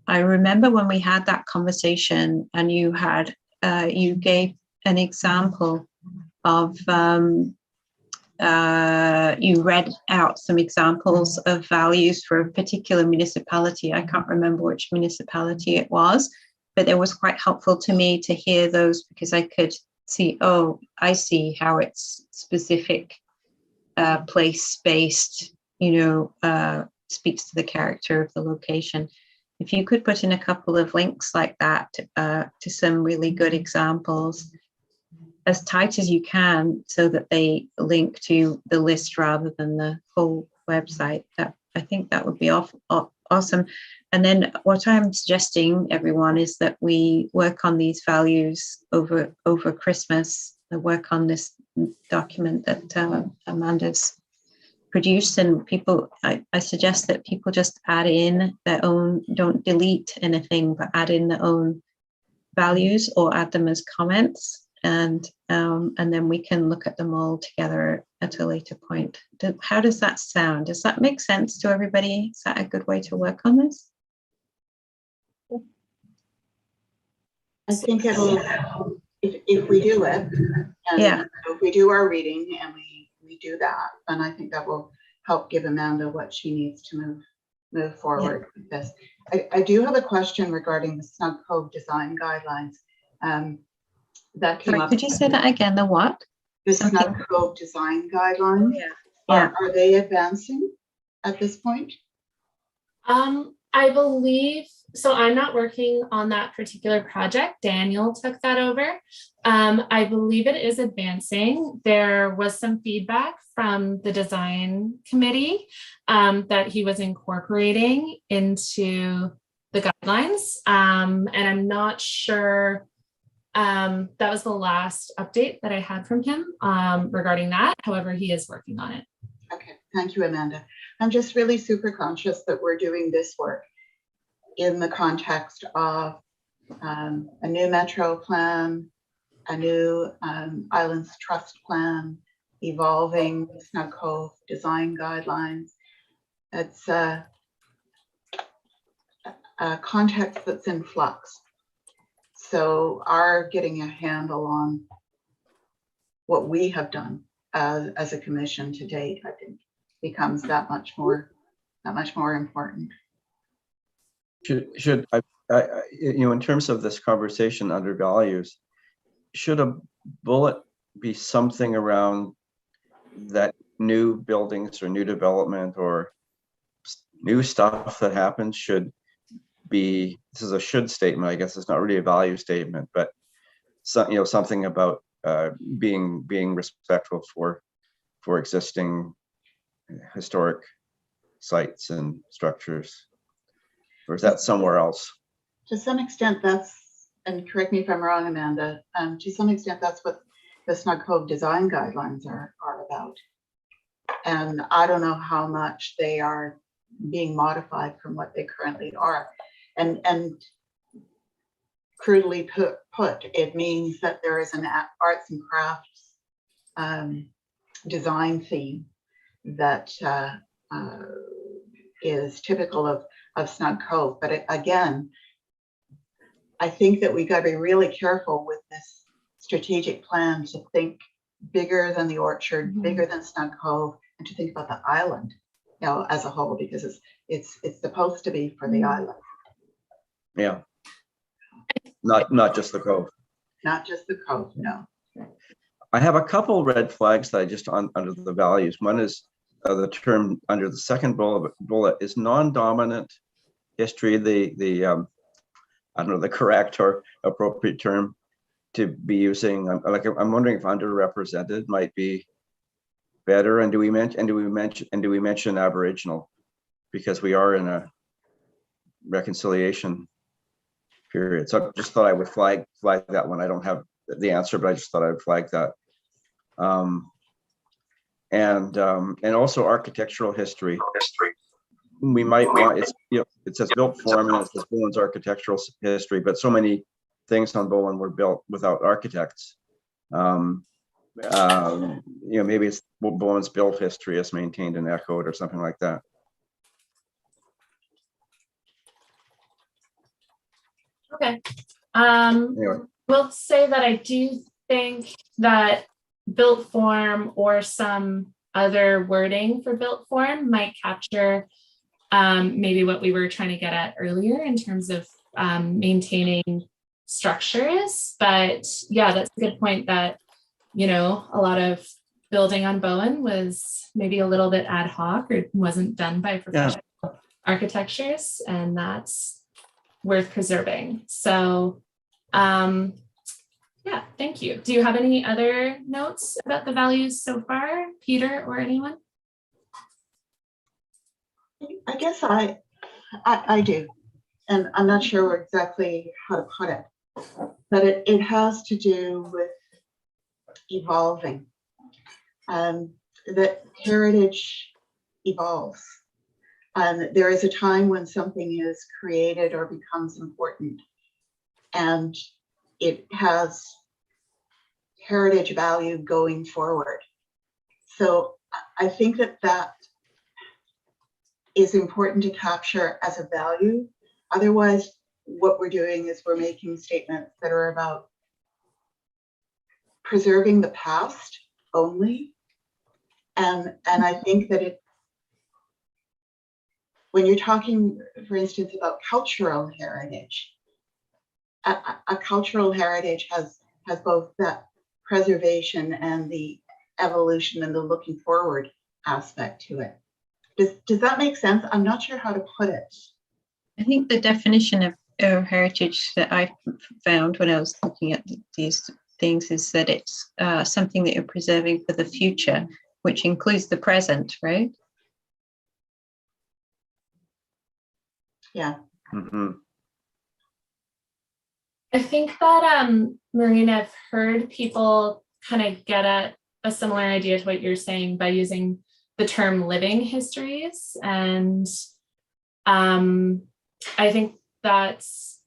I remember when we had that conversation and you had, you gave an example of, you read out some examples of values for a particular municipality. I can't remember which municipality it was, but it was quite helpful to me to hear those, because I could see, oh, I see how it's specific, place-based, speaks to the character of the location. If you could put in a couple of links like that to some really good examples, as tight as you can, so that they link to the list rather than the whole website, that I think that would be awesome. And then what I'm suggesting, everyone, is that we work on these values over Christmas, work on this document that Amanda's produced, and people, I suggest that people just add in their own, don't delete anything, but add in their own values or add them as comments, and then we can look at them all together at a later point. How does that sound? Does that make sense to everybody? Is that a good way to work on this? I think it'll, if we do it, and if we do our reading and we do that, then I think that will help give Amanda what she needs to move forward with this. I do have a question regarding the Snug Cove design guidelines. That came up. Could you say that again? The what? The Snug Cove design guidelines. Are they advancing at this point? I believe so. I'm not working on that particular project. Daniel took that over. I believe it is advancing. There was some feedback from the design committee that he was incorporating into the guidelines. And I'm not sure. That was the last update that I had from him regarding that. However, he is working on it. Okay, thank you, Amanda. I'm just really super conscious that we're doing this work in the context of a new metro plan, a new Islands Trust plan, evolving Snug Cove design guidelines. It's a context that's in flux. So our getting a handle on what we have done as a commission to date, I think, becomes that much more important. Should I, in terms of this conversation under values, should a bullet be something around that new buildings or new development or new stuff that happens should be, this is a should statement, I guess it's not really a value statement, but something about being respectful for existing historic sites and structures, or is that somewhere else? To some extent, that's, and correct me if I'm wrong, Amanda, to some extent, that's what the Snug Cove design guidelines are about. And I don't know how much they are being modified from what they currently are. And crudely put, it means that there is an arts and crafts design theme that is typical of Snug Cove. But again, I think that we got to be really careful with this strategic plan to think bigger than the orchard, bigger than Snug Cove, and to think about the island, as a whole, because it's supposed to be for the island. Yeah, not just the Cove. Not just the Cove, no. I have a couple red flags that I just under the values. One is the term under the second bullet is non-dominant history, I don't know the correct or appropriate term to be using. I'm wondering if underrepresented might be better. And do we mention Aboriginal, because we are in a reconciliation period. So I just thought I would flag that one. I don't have the answer, but I just thought I would flag that. And also architectural history. We might want, it says built form and it says Bowen's architectural history, but so many things on Bowen were built without architects. Maybe it's Bowen's built history is maintained and echoed or something like that. Okay. Anyway. We'll say that I do think that built form or some other wording for built form might capture maybe what we were trying to get at earlier in terms of maintaining structures. But yeah, that's a good point that, a lot of building on Bowen was maybe a little bit ad hoc or wasn't done by professional architectures, and that's worth preserving. So yeah, thank you. Do you have any other notes about the values so far, Peter or anyone? I guess I do, and I'm not sure exactly how to put it, but it has to do with evolving. That heritage evolves. There is a time when something is created or becomes important, and it has heritage value going forward. So I think that is important to capture as a value. Otherwise, what we're doing is we're making statements that are about preserving the past only. And I think that when you're talking, for instance, about cultural heritage, a cultural heritage has both that preservation and the evolution and the looking forward aspect to it. Does that make sense? I'm not sure how to put it. I think the definition of heritage that I found when I was looking at these things is that it's something that you're preserving for the future, which includes the present, right? Yeah. Mm-hmm. I think that, Maureen, I've heard people kind of get at a similar idea to what you're saying by using the term living histories. And I think that's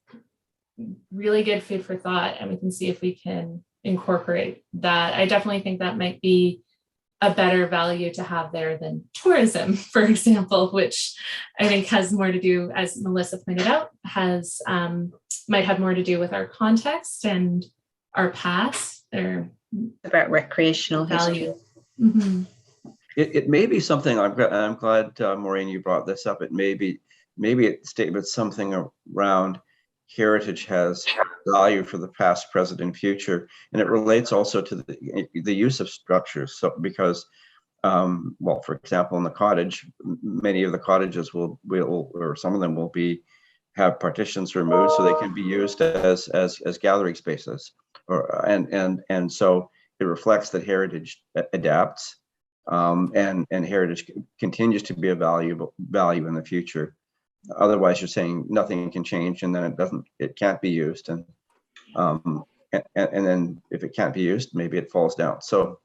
really good food for thought, and we can see if we can incorporate that. I definitely think that might be a better value to have there than tourism, for example, which I think has more to do, as Melissa pointed out, might have more to do with our context and our past, or about recreational value. history. It may be something. I'm glad Maureen, you brought this up. It may be statements something around heritage has value for the past, present, and future, and it relates also to the use of structures. So because, well, for example, in the cottage, many of the cottages will or some of them will have partitions removed so they can be used as gathering spaces, and so it reflects that heritage adapts, and heritage continues to be a value in the future. Otherwise, you're saying nothing can change, and then it can't be used, and then if it can't be used, maybe it falls down. So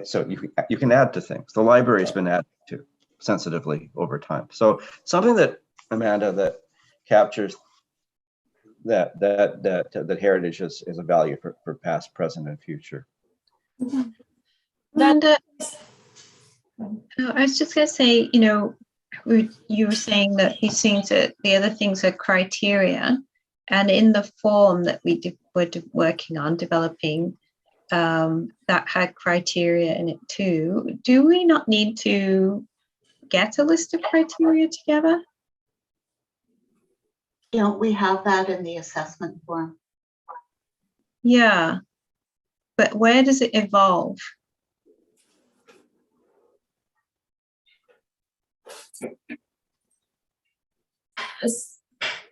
so you can add to things. The library has been added to sensitively over time. So something that, Amanda, that captures that heritage is a value for past, present, and future. And I was just going to say, you were saying that these things the other things are criteria, and in the form that we were working on developing, that had criteria in it too. Do we not need to get a list of criteria together? We have that in the assessment form. Yeah, but where does it evolve?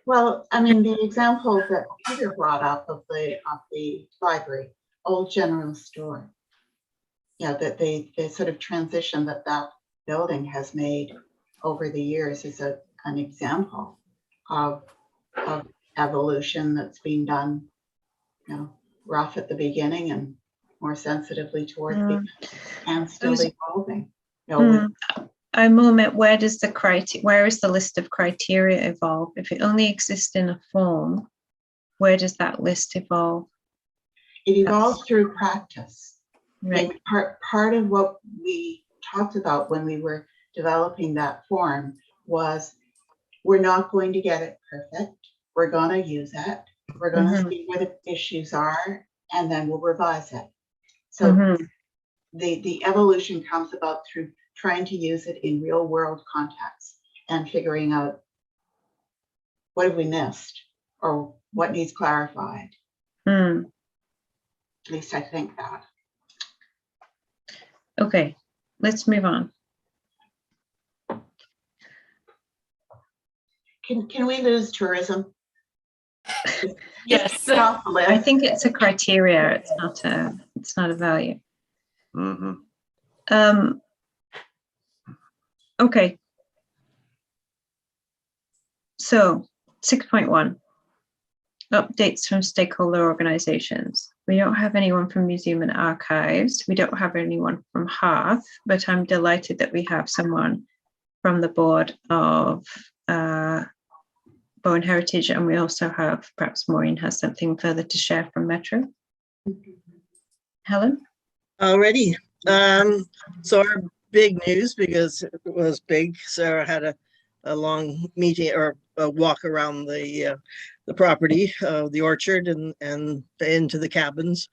Well, I mean, the example that Peter brought up of the library, old general store. Yeah, that the sort of transition that building has made over the years is an example of evolution that's been done, rough at the beginning and more sensitively towards the end, and still evolving. I more meant, where is the list of criteria evolve? If it only exists in a form, where does that list evolve? It evolves through practice. Right. And part of what we talked about when we were developing that form was, we're not going to get it perfect. We're going to use it. We're going to see where the issues are, and then we'll revise it. So the evolution comes about through trying to use it in real world context and figuring out what have we missed or what needs clarified. At least I think that. Okay, let's move on. Can we lose tourism? Yes. I think it's a criteria. It's not a value. Okay. So 6.1, updates from stakeholder organizations. We don't have anyone from Museum and Archives. We don't have anyone from Hearth, but I'm delighted that we have someone from the board of Bowen Heritage, and we also have, perhaps Maureen has something further to share from Metro. Helen? Alrighty. So our big news, because it was big, Sarah had a long meeting or a walk around the property, the orchard and into the cabins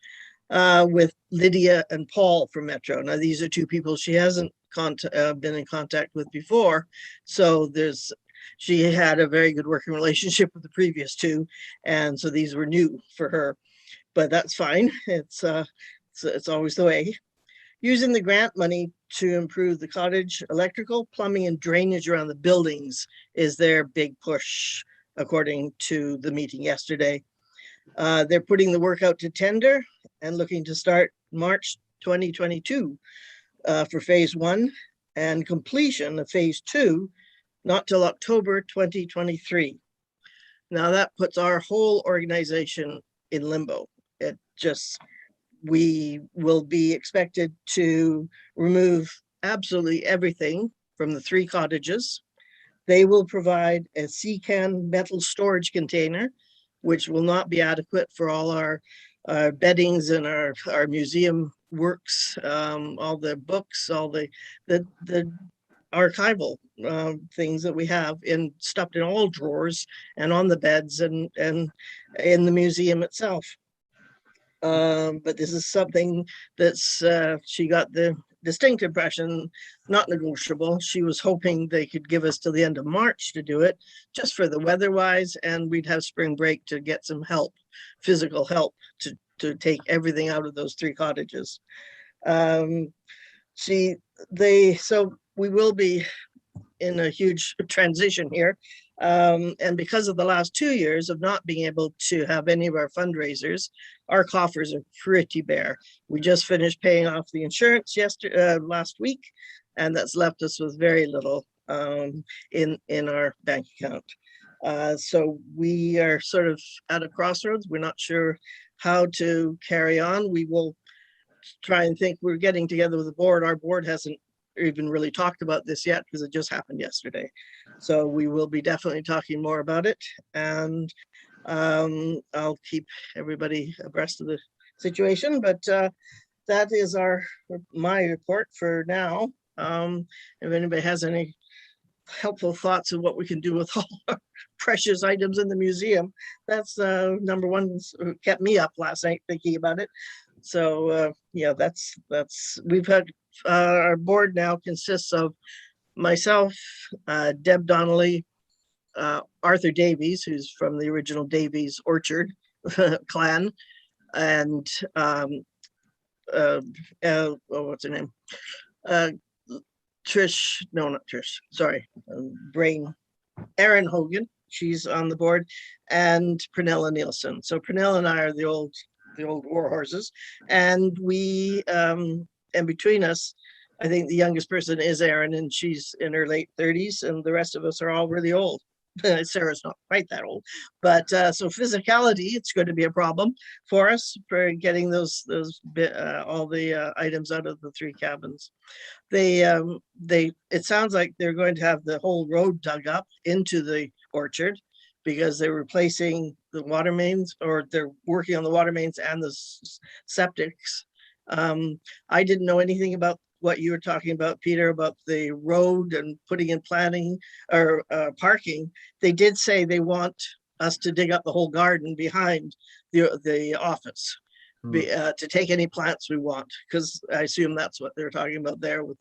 with Lydia and Paul from Metro. Now, these are two people she hasn't been in contact with before. So she had a very good working relationship with the previous two. And so these were new for her, but that's fine. It's always the way. Using the grant money to improve the cottage electrical, plumbing, and drainage around the buildings is their big push, according to the meeting yesterday. They're putting the work out to tender and looking to start March 2022 for phase 1, and completion of phase 2 not till October 2023. Now that puts our whole organization in limbo. We will be expected to remove absolutely everything from the 3 cottages. They will provide a C-can metal storage container, which will not be adequate for all our beddings and our museum works, all the books, all the archival things that we have stuffed in all drawers and on the beds and in the museum itself. But this is something that's she got the distinct impression not negotiable. She was hoping they could give us till the end of March to do it, just for the weather-wise, and we'd have spring break to get some help, physical help, to take everything out of those 3 cottages. So we will be in a huge transition here. And because of the last 2 years of not being able to have any of our fundraisers, our coffers are pretty bare. We just finished paying off the insurance last week, and that's left us with very little in our bank account. So we are sort of at a crossroads. We're not sure how to carry on. We will try and think. We're getting together with the board. Our board hasn't even really talked about this yet because it just happened yesterday. So we will be definitely talking more about it, and I'll keep everybody abreast of the situation. But that is my report for now. If anybody has any helpful thoughts of what we can do with all our precious items in the museum, that's number one. Kept me up last night thinking about it. So yeah, that's we've had our board now consists of myself, Deb Donnelly, Arthur Davies, who's from the original Davies Orchard clan, and what's her name? Trish, no, not Trish, sorry, Brain, Erin Hogan, she's on the board, and Prunella Nielsen. So Prunella and I are the old war horses, and we and between us, I think the youngest person is Erin, and she's in her late 30s, and the rest of us are all really old. Sarah's not quite that old, but so physicality, it's going to be a problem for us for getting those all the items out of the 3 cabins. It sounds like they're going to have the whole road dug up into the orchard because they're replacing the water mains, or they're working on the water mains and the septics. I didn't know anything about what you were talking about, Peter, about the road and putting in planning or parking. They did say they want us to dig up the whole garden behind the office to take any plants we want, because I assume that's what they're talking about there. With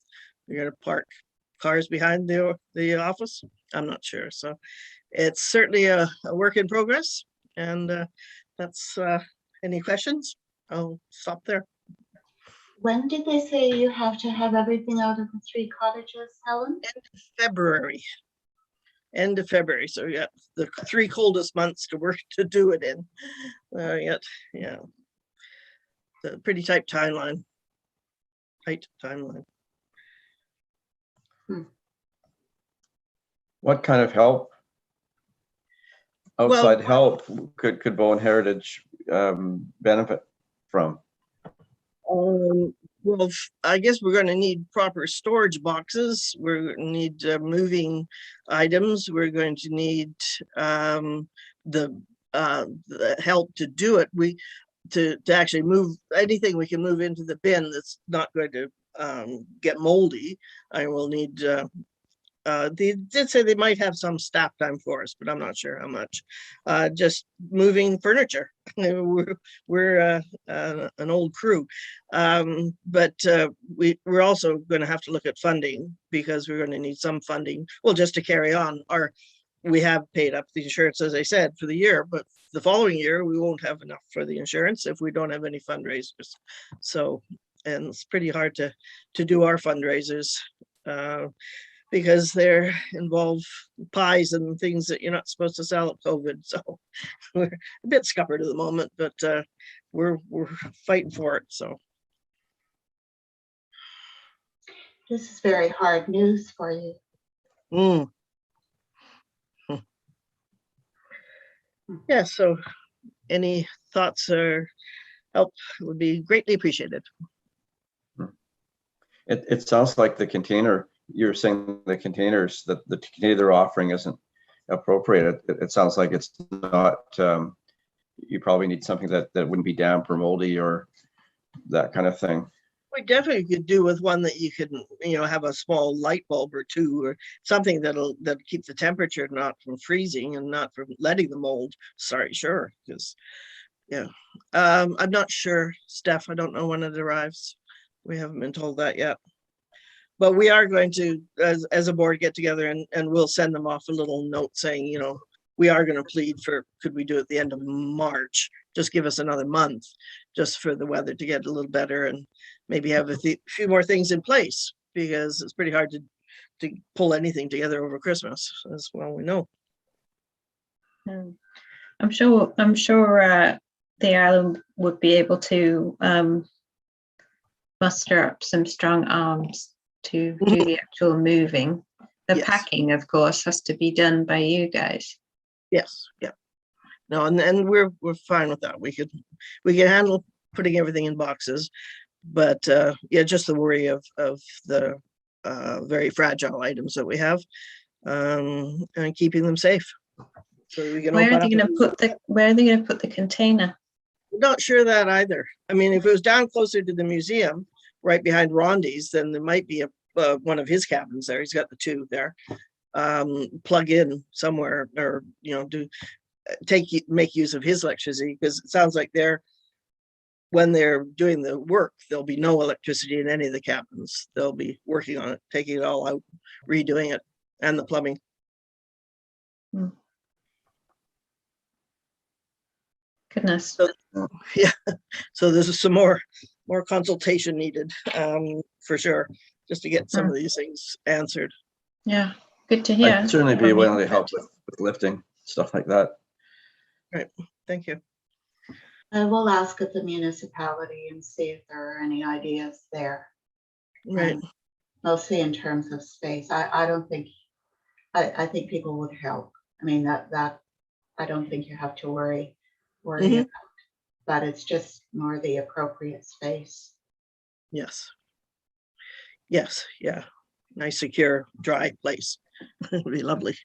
you're going to park cars behind the office. I'm not sure. So it's certainly a work in progress. And that's any questions? I'll stop there. When did they say you have to have everything out of the 3 cottages, Helen? February. End of February. So yeah, the 3 coldest months to do it in. Yet, yeah. It's a pretty tight timeline. What kind of help, outside help, could Bowen Heritage benefit from? Well, I guess we're going to need proper storage boxes. We're going to need moving items. We're going to need the help to do it. To actually move anything we can move into the bin that's not going to get moldy. I will need. They did say they might have some staff time for us, but I'm not sure how much. Just moving furniture. We're an old crew, but we're also going to have to look at funding, because we're going to need some funding. Well, just to carry on. We have paid up the insurance, as I said, for the year, but the following year we won't have enough for the insurance if we don't have any fundraisers. So, and it's pretty hard to do our fundraisers. Because they're involve pies and things that you're not supposed to sell at COVID. So we're a bit scuppered at the moment, but we're fighting for it. So This is very hard news for you. Yeah, so any thoughts or help would be greatly appreciated. It sounds like the container, you're saying the containers, that the container they're offering isn't appropriate. It sounds like it's not, you probably need something that wouldn't be damp or moldy or that kind of thing. We definitely could do with one that you could, have a small light bulb or 2 or something that'll keep the temperature not from freezing and not from letting the mold. Sure, because yeah, I'm not sure, Steph. I don't know when it arrives. We haven't been told that yet. But we are going to, as a board, get together and we'll send them off a little note saying, we are going to plead for, could we do it at the end of March? Just give us another month, just for the weather to get a little better and maybe have a few more things in place, because it's pretty hard to pull anything together over Christmas, as well we know. I'm sure the island would be able to muster up some strong arms to do the actual moving. The packing, of course, has to be done by you guys. Yes, yeah. No, and we're fine with that. We can handle putting everything in boxes, but just the worry of the very fragile items that we have, and keeping them safe. So we can. Where are they going to put the container? Not sure that either. I mean, if it was down closer to the museum, right behind Rondi's, then there might be one of his cabins there. He's got the 2 there. Plug in somewhere, or make use of his electricity, because it sounds like when they're doing the work, there'll be no electricity in any of the cabins. They'll be working on it, taking it all out, redoing it, and the plumbing. Goodness. So, yeah, so there's some more consultation needed, for sure, just to get some of these things answered. Yeah, good to hear. I'd certainly be willing to help with lifting. stuff like that. Thank you. I will ask at the municipality and see if there are any ideas there. Right. Mostly in terms of space. I don't think, I think people would help. I mean, that I don't think you have to worry about, but it's just more the appropriate space. Yes. Yes. Yeah. Nice, secure, dry place. It would be lovely.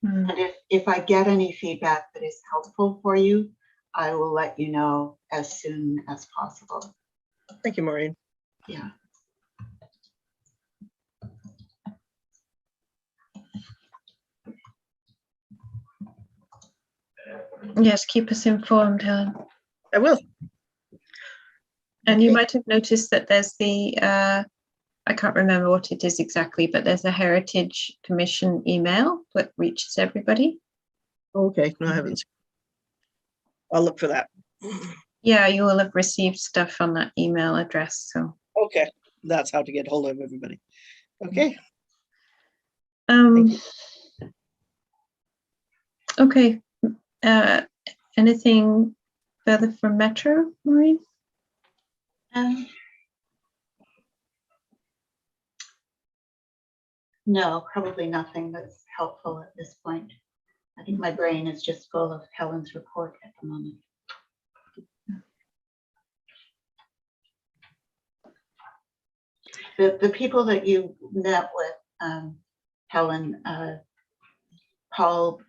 Mm. And if I get any feedback that is helpful for you, I will let you know as soon as possible. Thank you, Maureen. Yeah. Yes, keep us informed, Helen. I will. And you Okay. might have noticed that there's the, I can't remember what it is exactly, but there's a Heritage Commission email that reaches everybody. Okay. No, I haven't. I'll look for that. Yeah, you will have received stuff on that email address. So, Okay. That's how to get hold of everybody. Okay. um, you. okay. Anything further from Metro, Maureen? No, probably nothing that's helpful at this point. I think my brain is just full of Helen's report at the moment. The people that you met with, Helen,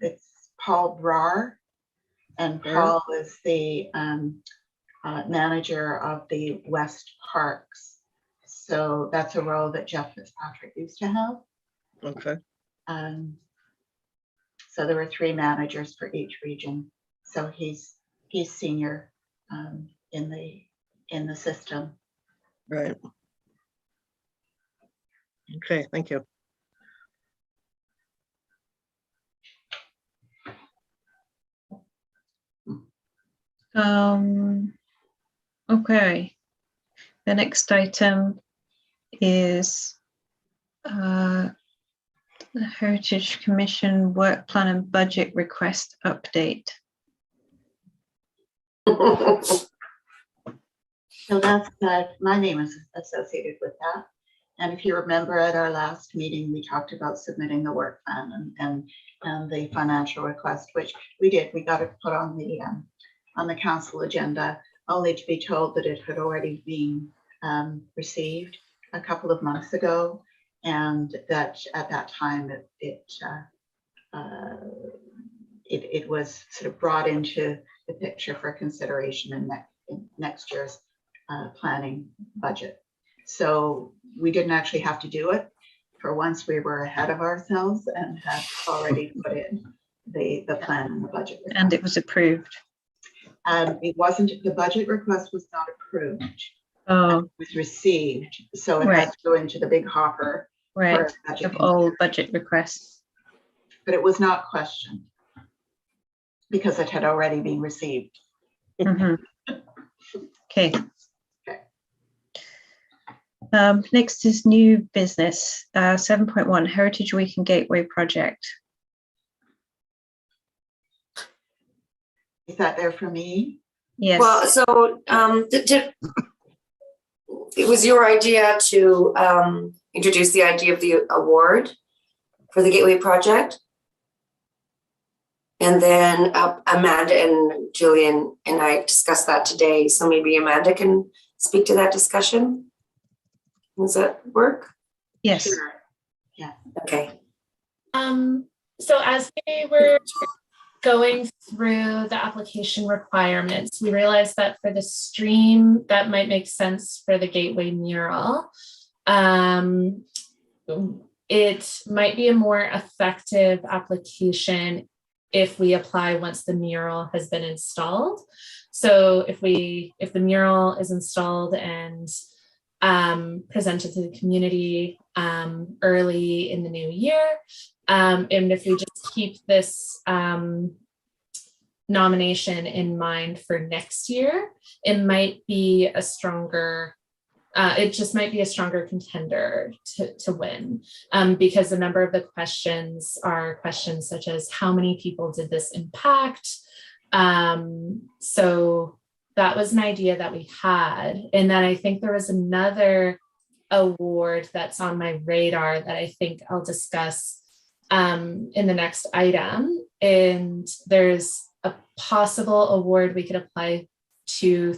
it's Paul Brar, and Paul is the manager of the West Parks. So that's a role that Jeff Fitzpatrick used to have. Okay. So there were 3 managers for each region. So he's senior in the system. Right. Okay. Thank you. Okay. The next item is the Heritage Commission Work Plan and Budget Request Update. So that's my name is associated with that. And if you remember at our last meeting, we talked about submitting the work plan and the financial request, which we did. We got it put on the council agenda, only to be told that it had already been received a couple of months ago, and that at that time it was sort of brought into the picture for consideration in next year's planning budget. So we didn't actually have to do it. For once, we were ahead of ourselves and had already put in the plan and the budget request. And it was approved. It wasn't, the budget request was not approved. Oh, It was received, so it Right. has to go into the big hopper. right. for budget Of all budget requests. But it was not questioned because it had already been received. Mhm. Okay. Okay. Next is new business, 7.1 Heritage Week and Gateway Project. Is that there for me? Yes. Well, so it was your idea to introduce the idea of the award for the Gateway Project. And then Amanda and Julian and I discussed that today. So maybe Amanda can speak to that discussion. Does that work? Yes. Sure. Yeah. Okay. So as we were going through the application requirements, we realized that for the stream, that might make sense for the Gateway mural. It might be a more effective application if we apply once the mural has been installed. So if the mural is installed and presented to the community early in the new year, and if we just keep this nomination in mind for next year, it might be a stronger it just might be a stronger contender to win, because a number of the questions are questions such as how many people did this impact? So that was an idea that we had. And then I think there was another award that's on my radar that I think I'll discuss in the next item. And there's a possible award we could apply to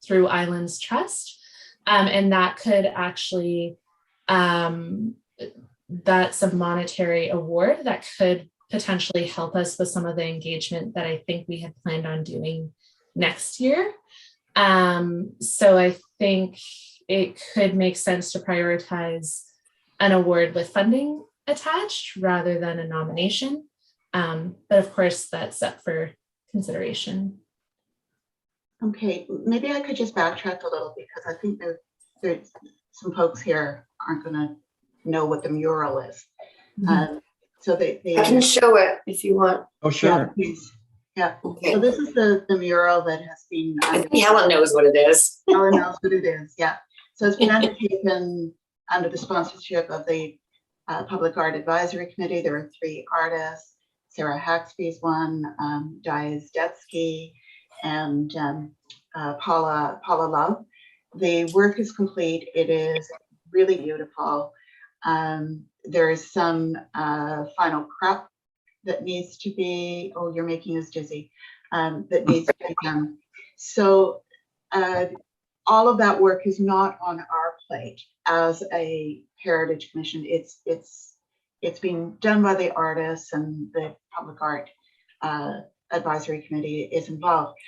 through Islands Trust. And that could actually, that's a monetary award that could potentially help us with some of the engagement that I think we had planned on doing next year. So I think it could make sense to prioritize an award with funding attached rather than a nomination. But of course, that's up for consideration. Okay, maybe I could just backtrack a little because I think there's some folks here aren't going to know what the mural is. So they I can show it if you want. Oh, sure. Yeah, please. Yeah. Okay. So this is the mural that has been. I think Helen knows what it is. Helen knows what it is. Yeah. So it's been undertaken under the sponsorship of the Public Art Advisory Committee. There are 3 artists. Sarah Haxby's one, Davies, and Paula Love. The work is complete. It is really beautiful. There is some final prep that needs to be, oh, you're making us dizzy, that needs to be done. So all of that work is not on our plate as a Heritage Commission. It's being done by the artists, and the Public Art Advisory Committee is involved.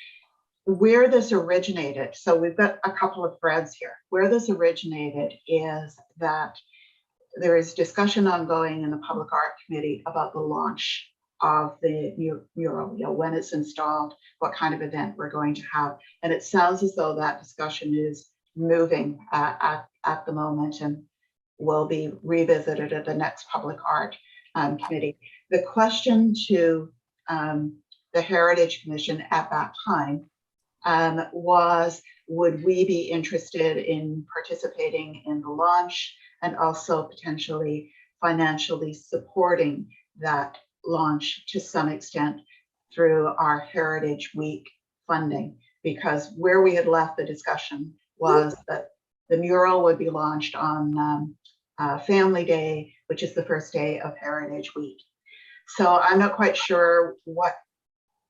Where this originated, so we've got a couple of threads here. Where this originated is that there is discussion ongoing in the Public Art Committee about the launch of the mural, when it's installed, what kind of event we're going to have. And it sounds as though that discussion is moving at the moment and will be revisited at the next Public Art Committee. The question to the Heritage Commission at that time was, would we be interested in participating in the launch and also potentially financially supporting that launch to some extent through our Heritage Week funding? Because where we had left the discussion was that the mural would be launched on Family Day, which is the first day of Heritage Week. So I'm not quite sure what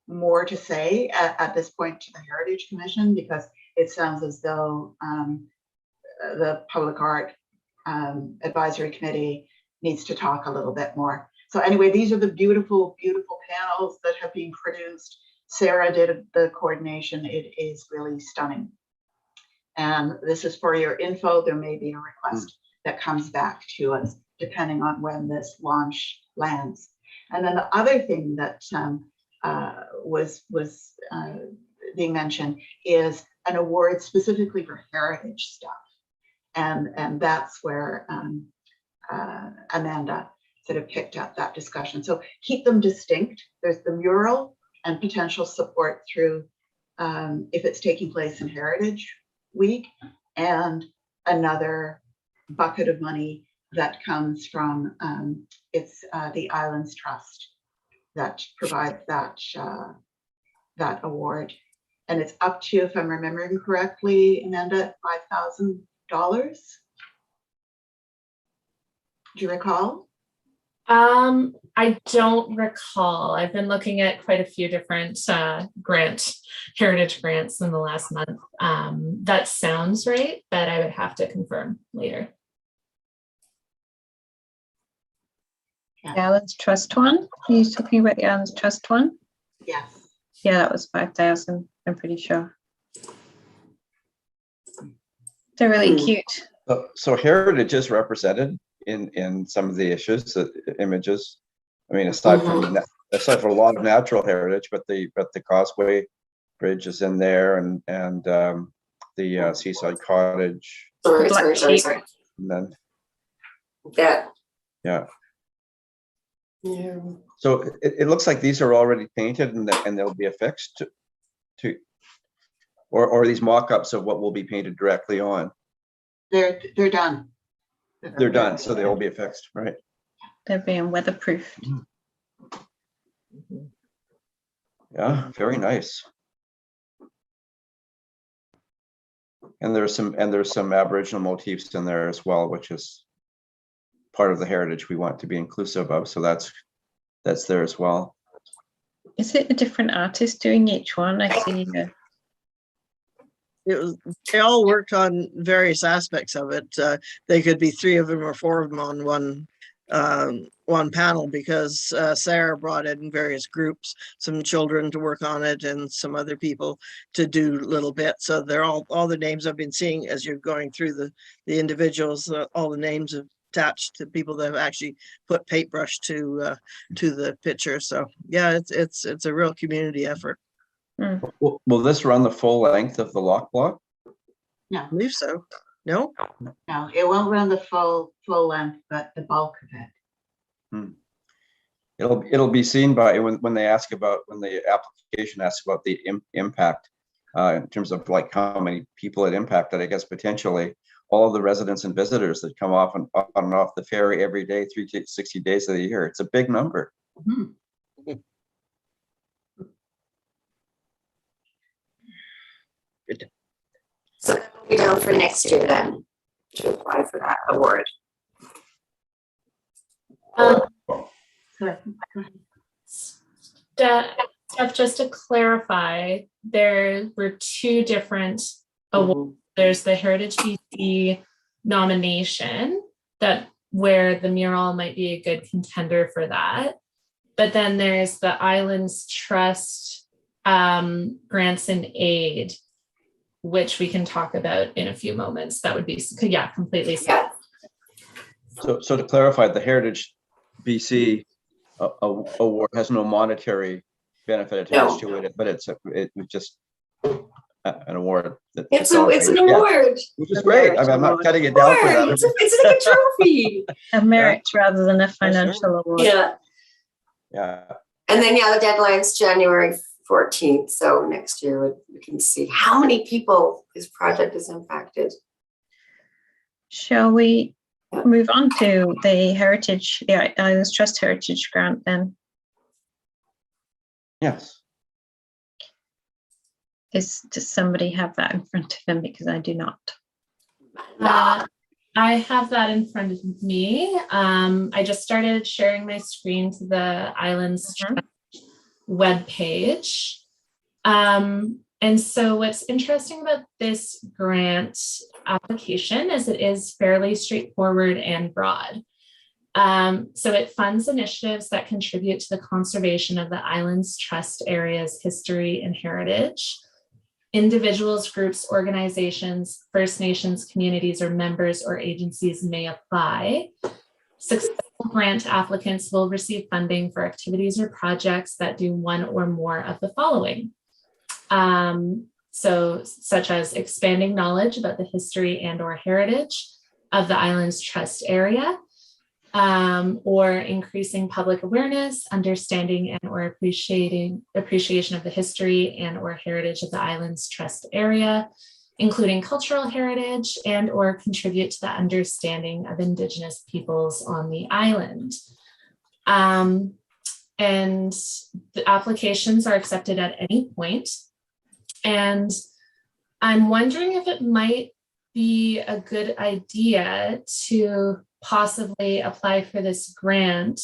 more to say at this point to the Heritage Commission, because it sounds as though the Public Art Advisory Committee needs to talk a little bit more. So anyway, these are the beautiful, beautiful panels that have been produced. Sarah did the coordination. It is really stunning. And this is for your info. There may be a request that comes back to us depending on when this launch lands. And then the other thing that was being mentioned is an award specifically for heritage stuff. And that's where Amanda sort of picked up that discussion. So keep them distinct. There's the mural and potential support through if it's taking place in Heritage Week, and another bucket of money that comes from the Islands Trust that provides that award. And it's up to, if I'm remembering correctly, Amanda, $5,000. Do you recall? I don't recall. I've been looking at quite a few different heritage grants in the last month. That sounds right, but I would have to confirm later. The Islands Trust one? Are you talking about the Islands Trust one? Yes. Yeah, that was 5,000, I'm pretty sure. They're really cute. So heritage is represented in some of the issues, images. I mean, aside from a lot of natural heritage, but the Causeway Bridge is in there, and the Seaside Cottage. Sorry. And then That. yeah. Yeah. So it looks like these are already painted and they'll be affixed to or these mock-ups of what will be painted directly on. They're done. They're done, so they'll be fixed, right? They're being weatherproofed. Yeah, very nice. And there's some Aboriginal motifs in there as well, which is part of the heritage we want to be inclusive of. So that's there as well. Is it a different artist doing each one? I see. They all worked on various aspects of it. They could be 3 of them or 4 of them on one panel, because Sarah brought in various groups, some children to work on it and some other people to do little bits. So they're all the names I've been seeing as you're going through the individuals, all the names attached to people that have actually put paintbrush to the picture. So yeah, it's a real community effort. Will this run the full length of the lock block? No, I believe so. No? no, it won't run the full length, but the bulk of it. It'll be seen by when the application asks about the impact in terms of like how many people it impacted. I guess potentially all of the residents and visitors that come off and off the ferry every day, 360 days of the year. It's a big number. Mhm. So that will be down for next year then, to apply for that award. Steph, just to clarify, there were 2 different awards. There's the Heritage BC nomination where the mural might be a good contender for that. But then there's the Islands Trust grants and aid, which we can talk about in a few moments. That would be, yeah, completely separate. So to clarify, the Heritage BC award has no monetary benefit attached to it, but it's just an award. It's an award. Which is great. I'm not cutting it down for that. It's like a trophy. A merit rather than a financial award. Yeah. Yeah. And then, the deadline's January 14th. So next year we can see how many people this project has impacted. Shall we move on to the Islands Trust Heritage Grant then? Yes. Does somebody have that in front of them? Because I do not. I have that in front of me. I just started sharing my screen to the Islands Trust webpage. And so what's interesting about this grant application is it is fairly straightforward and broad. So it funds initiatives that contribute to the conservation of the Islands Trust area's history and heritage. Individuals, groups, organizations, First Nations communities, or members or agencies may apply. Successful grant applicants will receive funding for activities or projects that do one or more of the following. Such as expanding knowledge about the history and or heritage of the Islands Trust area, or increasing public awareness, understanding and or appreciation of the history and or heritage of the Islands Trust area, including cultural heritage, and or contribute to the understanding of Indigenous peoples on the island. And the applications are accepted at any point. And I'm wondering if it might be a good idea to possibly apply for this grant.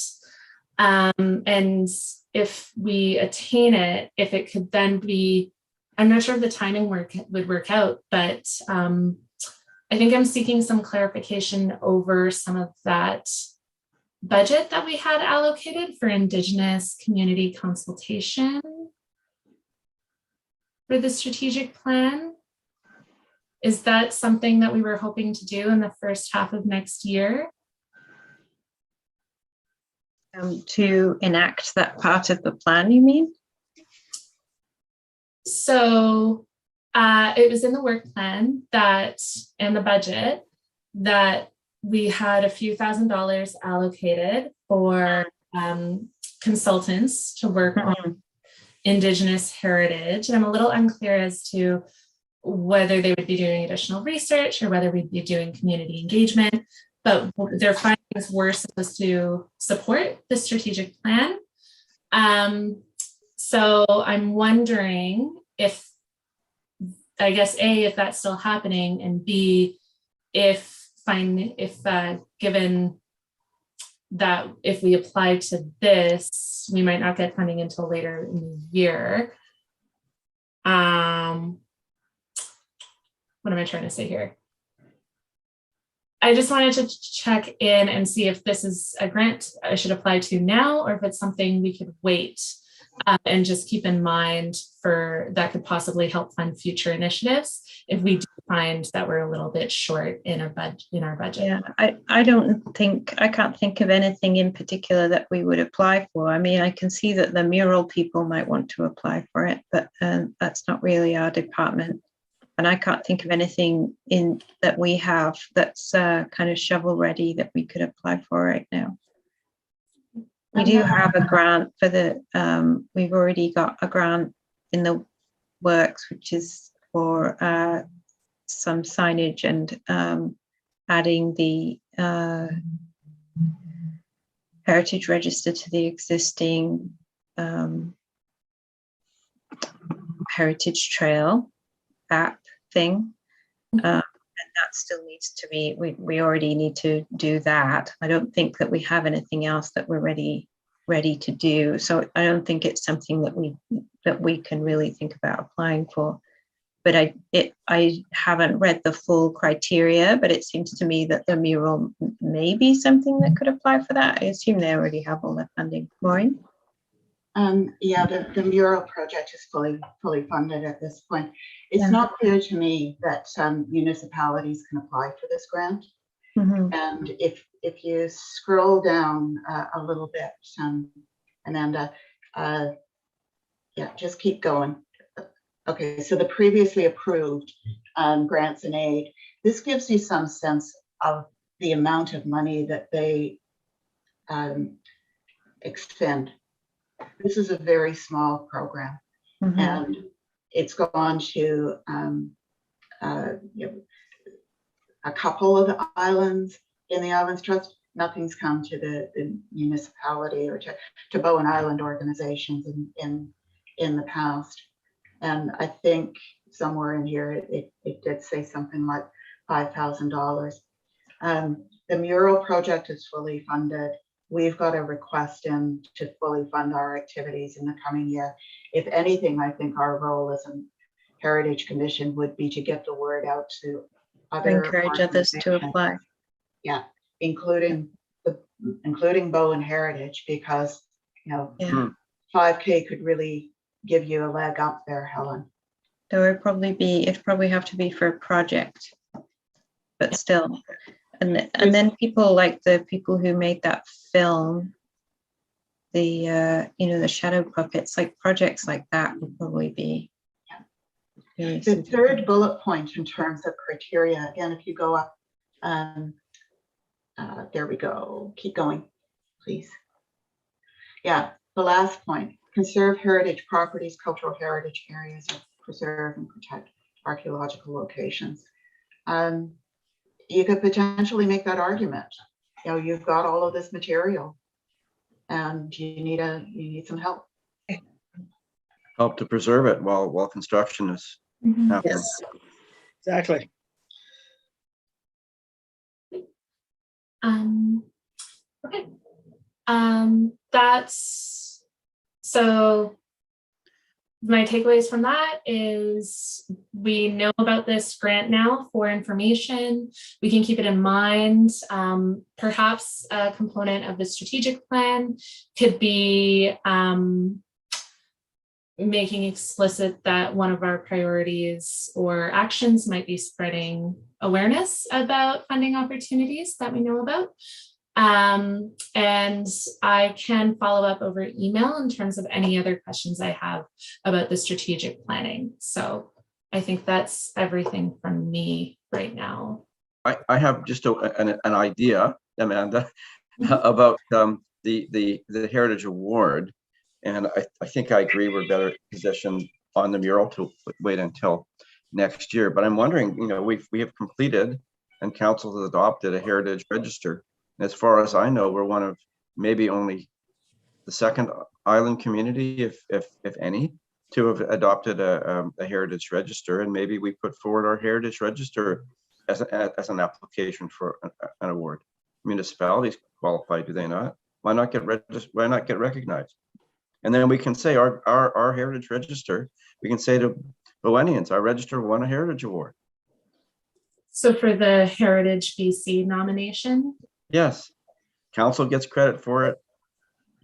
And if we attain it, if it could then be, I'm not sure if the timing would work out, but I think I'm seeking some clarification over some of that budget that we had allocated for Indigenous community consultation for the strategic plan. Is that something that we were hoping to do in the first half of next year? To enact that part of the plan, you mean? So it was in the work plan and the budget that we had a few $1,000s allocated for consultants to work on Indigenous heritage. And I'm a little unclear as to whether they would be doing additional research or whether we'd be doing community engagement, but their findings were supposed to support the strategic plan. So I'm wondering if, I guess, A, if that's still happening, and B, given that if we apply to this, we might not get funding until later in the year. What am I trying to say here? I just wanted to check in and see if this is a grant I should apply to now, or if it's something we could wait and just keep in mind for that could possibly help fund future initiatives if we do find that we're a little bit short in our budget. Yeah, I can't think of anything in particular that we would apply for. I mean, I can see that the mural people might want to apply for it, but that's not really our department. And I can't think of anything in that we have that's kind of shovel ready that we could apply for right now. We do have a grant for the, we've already got a grant in the works, which is for some signage and adding the heritage register to the existing heritage trail app thing. And that still needs to be, we already need to do that. I don't think that we have anything else that we're ready to do. So I don't think it's something that we can really think about applying for. But I haven't read the full criteria, but it seems to me that the mural may be something that could apply for that. I assume they already have all their funding. Maureen? Yeah, the mural project is fully funded at this point. It's not clear to me that municipalities can apply for this grant. Mm-hmm. And if you scroll down a little bit, Amanda, yeah, just keep going. Okay, so the previously approved grants and aid, this gives you some sense of the amount of money that they expend. This is a very small program, Mm-hmm. and it's gone to a couple of the islands in the Islands Trust. Nothing's come to the municipality or to Bowen Island organizations in the past. And I think somewhere in here it did say something like $5,000. The mural project is fully funded. We've got a request in to fully fund our activities in the coming year. If anything, I think our role as a Heritage Commission would be to get the word out to other encourage others to apply. Yeah, including Bowen Heritage, because 5K could really give you a leg up there, Helen. There would it'd probably have to be for a project, but still. And then people like the people who made that film, the the shadow puppets, like projects like that would probably be. Really the third bullet point in terms of criteria, again, if you go up, there we go. Keep going, please. Yeah, the last point: conserve heritage properties, cultural heritage areas, or preserve and protect archaeological locations. You could potentially make that argument. You've got all of this material, and you need some help. Help to preserve it while construction is happening. Yes, exactly. Okay. That's so. My takeaways from that is we know about this grant now for information. We can keep it in mind. Perhaps a component of the strategic plan could be making explicit that one of our priorities or actions might be spreading awareness about funding opportunities that we know about. And I can follow up over email in terms of any other questions I have about the strategic planning. So I think that's everything from me right now. I have just an idea, Amanda, about the Heritage Award. And I think I agree we're better positioned on the mural to wait until next year. But I'm wondering, we have completed and council has adopted a heritage register. And as far as I know, we're one of maybe only the second island community, if any, to have adopted a heritage register. And maybe we put forward our heritage register as an application for an award. Municipalities qualify, do they not? Why not get recognized? And then we can say our heritage register, we can say to Bowenians, our register won a heritage award. So for the Heritage BC nomination? Yes. Council gets credit for it.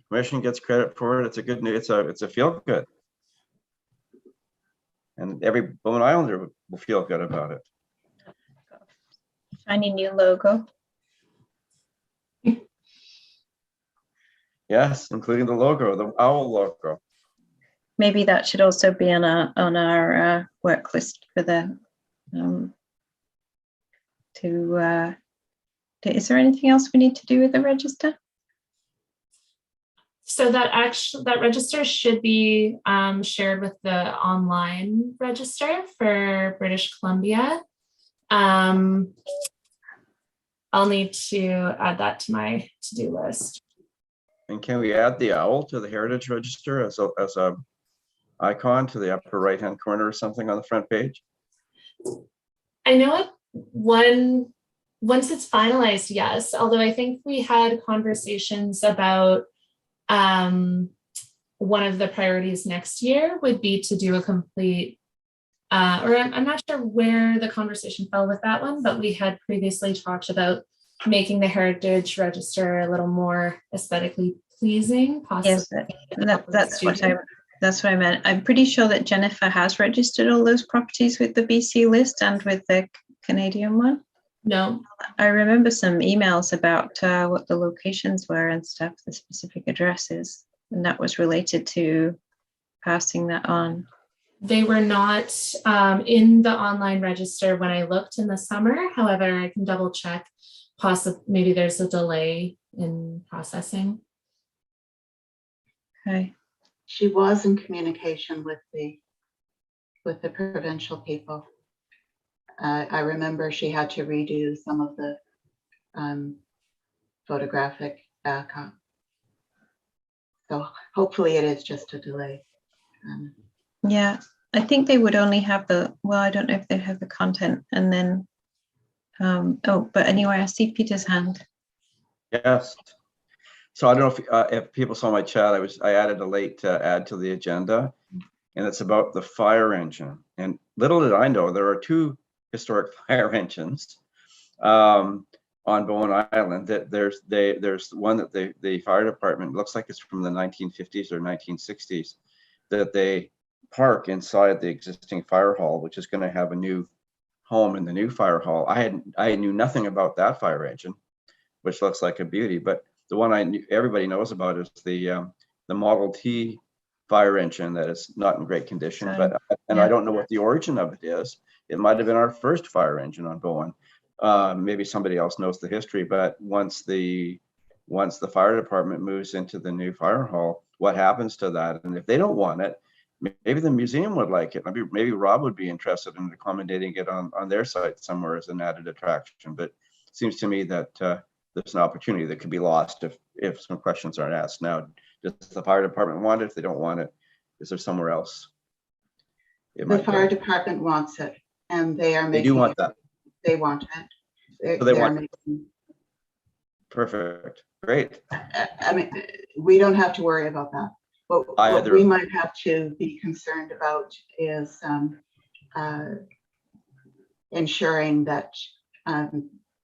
Commission gets credit for it. It's a good news. It's a feel good. And every Bowen Islander will feel good about it. Shiny new logo. Yes, including the logo, the owl logo. Maybe that should also be on our work list for the is there anything else we need to do with the register? So that register should be shared with the online register for British Columbia. I'll need to add that to my to-do list. And can we add the owl to the heritage register as a icon to the upper right-hand corner or something on the front page? I know once it's finalized, yes. Although I think we had conversations about one of the priorities next year would be to do a complete, or I'm not sure where the conversation fell with that one, but we had previously talked about making the heritage register a little more aesthetically pleasing, possibly. Yes, that's what I meant. I'm pretty sure that Jennifer has registered all those properties with the BC list and with the Canadian one. No. I remember some emails about what the locations were and stuff, the specific addresses, and that was related to passing that on. They were not in the online register when I looked in the summer. However, I can double check. Maybe there's a delay in processing. Okay. She was in communication with the provincial people. I remember she had to redo some of the photographic backup. So hopefully it is just a delay. Yeah, I think they would only have I don't know if they have the content and then, but anyway, I see Peter's hand. Yes. So I don't know if people saw my chat, I added a late add to the agenda, and it's about the fire engine. And little did I know, there are two historic fire engines on Bowen Island. That there's one that the fire department, looks like it's from the 1950s or 1960s, that they park inside the existing fire hall, which is going to have a new home in the new fire hall. I knew nothing about that fire engine, which looks like a beauty, but the one everybody knows about is the Model T fire engine that is not in great condition. But I don't know what the origin of it is. It might have been our first fire engine on Bowen. Maybe somebody else knows the history. But once the fire department moves into the new fire hall, what happens to that? And if they don't want it, maybe the museum would like it. Maybe Rob would be interested in accommodating it on their site somewhere as an added attraction. But it seems to me that there's an opportunity that could be lost if some questions aren't asked now. Does the fire department want it? If they don't want it, is there somewhere else? The fire department wants it, and they are making. They do want that. They want it. They want it. Perfect. Great. I mean, we don't have to worry about that. But what we might have to be concerned about is ensuring that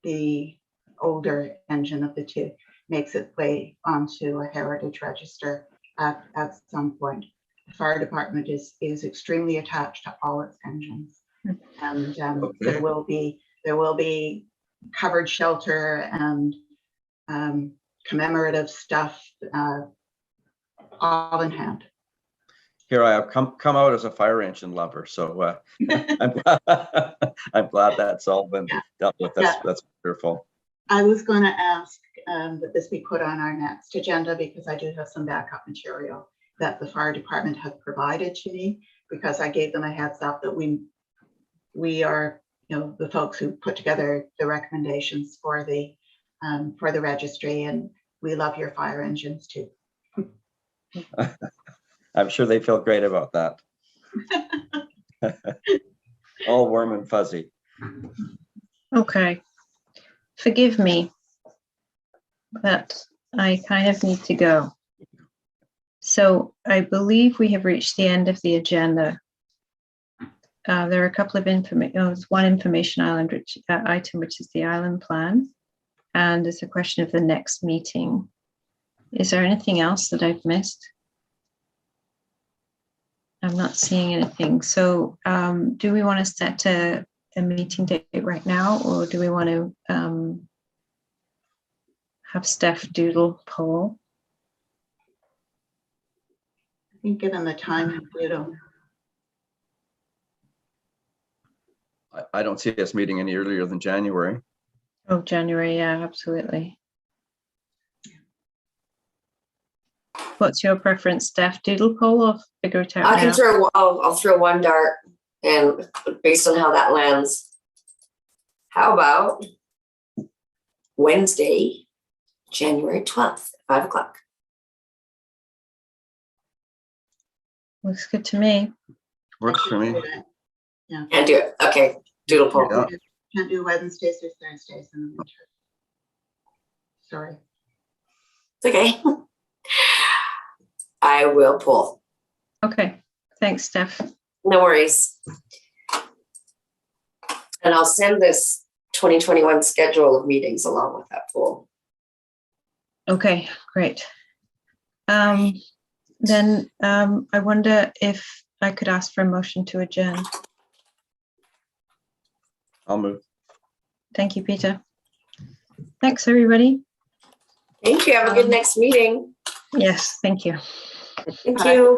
the older engine of the two makes its way onto a heritage register at some point. The fire department is extremely attached to all its engines, and there will be covered shelter and commemorative stuff all in hand. Here I have come out as a fire engine lover, so I'm glad that's all been dealt with. That's wonderful. I was going to ask that this be put on our next agenda because I do have some backup material that the fire department have provided to me, because I gave them a heads up that we we are, the folks who put together the recommendations for the registry, and we love your fire engines too. I'm sure they feel great about that. All warm and fuzzy. Okay. Forgive me, but I kind of need to go. So I believe we have reached the end of the agenda. There are a couple of one information island item, which is the island plan. And there's a question of the next meeting. Is there anything else that I've missed? I'm not seeing anything. So do we want to set a meeting date right now, or do we want to have Steph doodle poll? I think given the time, doodle. I don't see us meeting any earlier than January. Oh, January, yeah, absolutely. What's your preference, Steph? Doodle poll or figure it out I can now? throw. I'll throw one dart, and based on how that lands, how about Wednesday, January 12th, 5 o'clock? Looks good to me. Works for me. Yeah. Can't do it. Okay, doodle poll. Yeah. Can't do Wednesdays or Thursdays in the winter. Sorry. It's okay. I will pull. Okay, thanks, Steph. No worries. And I'll send this 2021 schedule of meetings along with that poll. Okay, great. Then I wonder if I could ask for a motion to adjourn. I'll move. Thank you, Peter. Thanks, everybody. Thank you. Have a good next meeting. Yes, thank you. Thank you.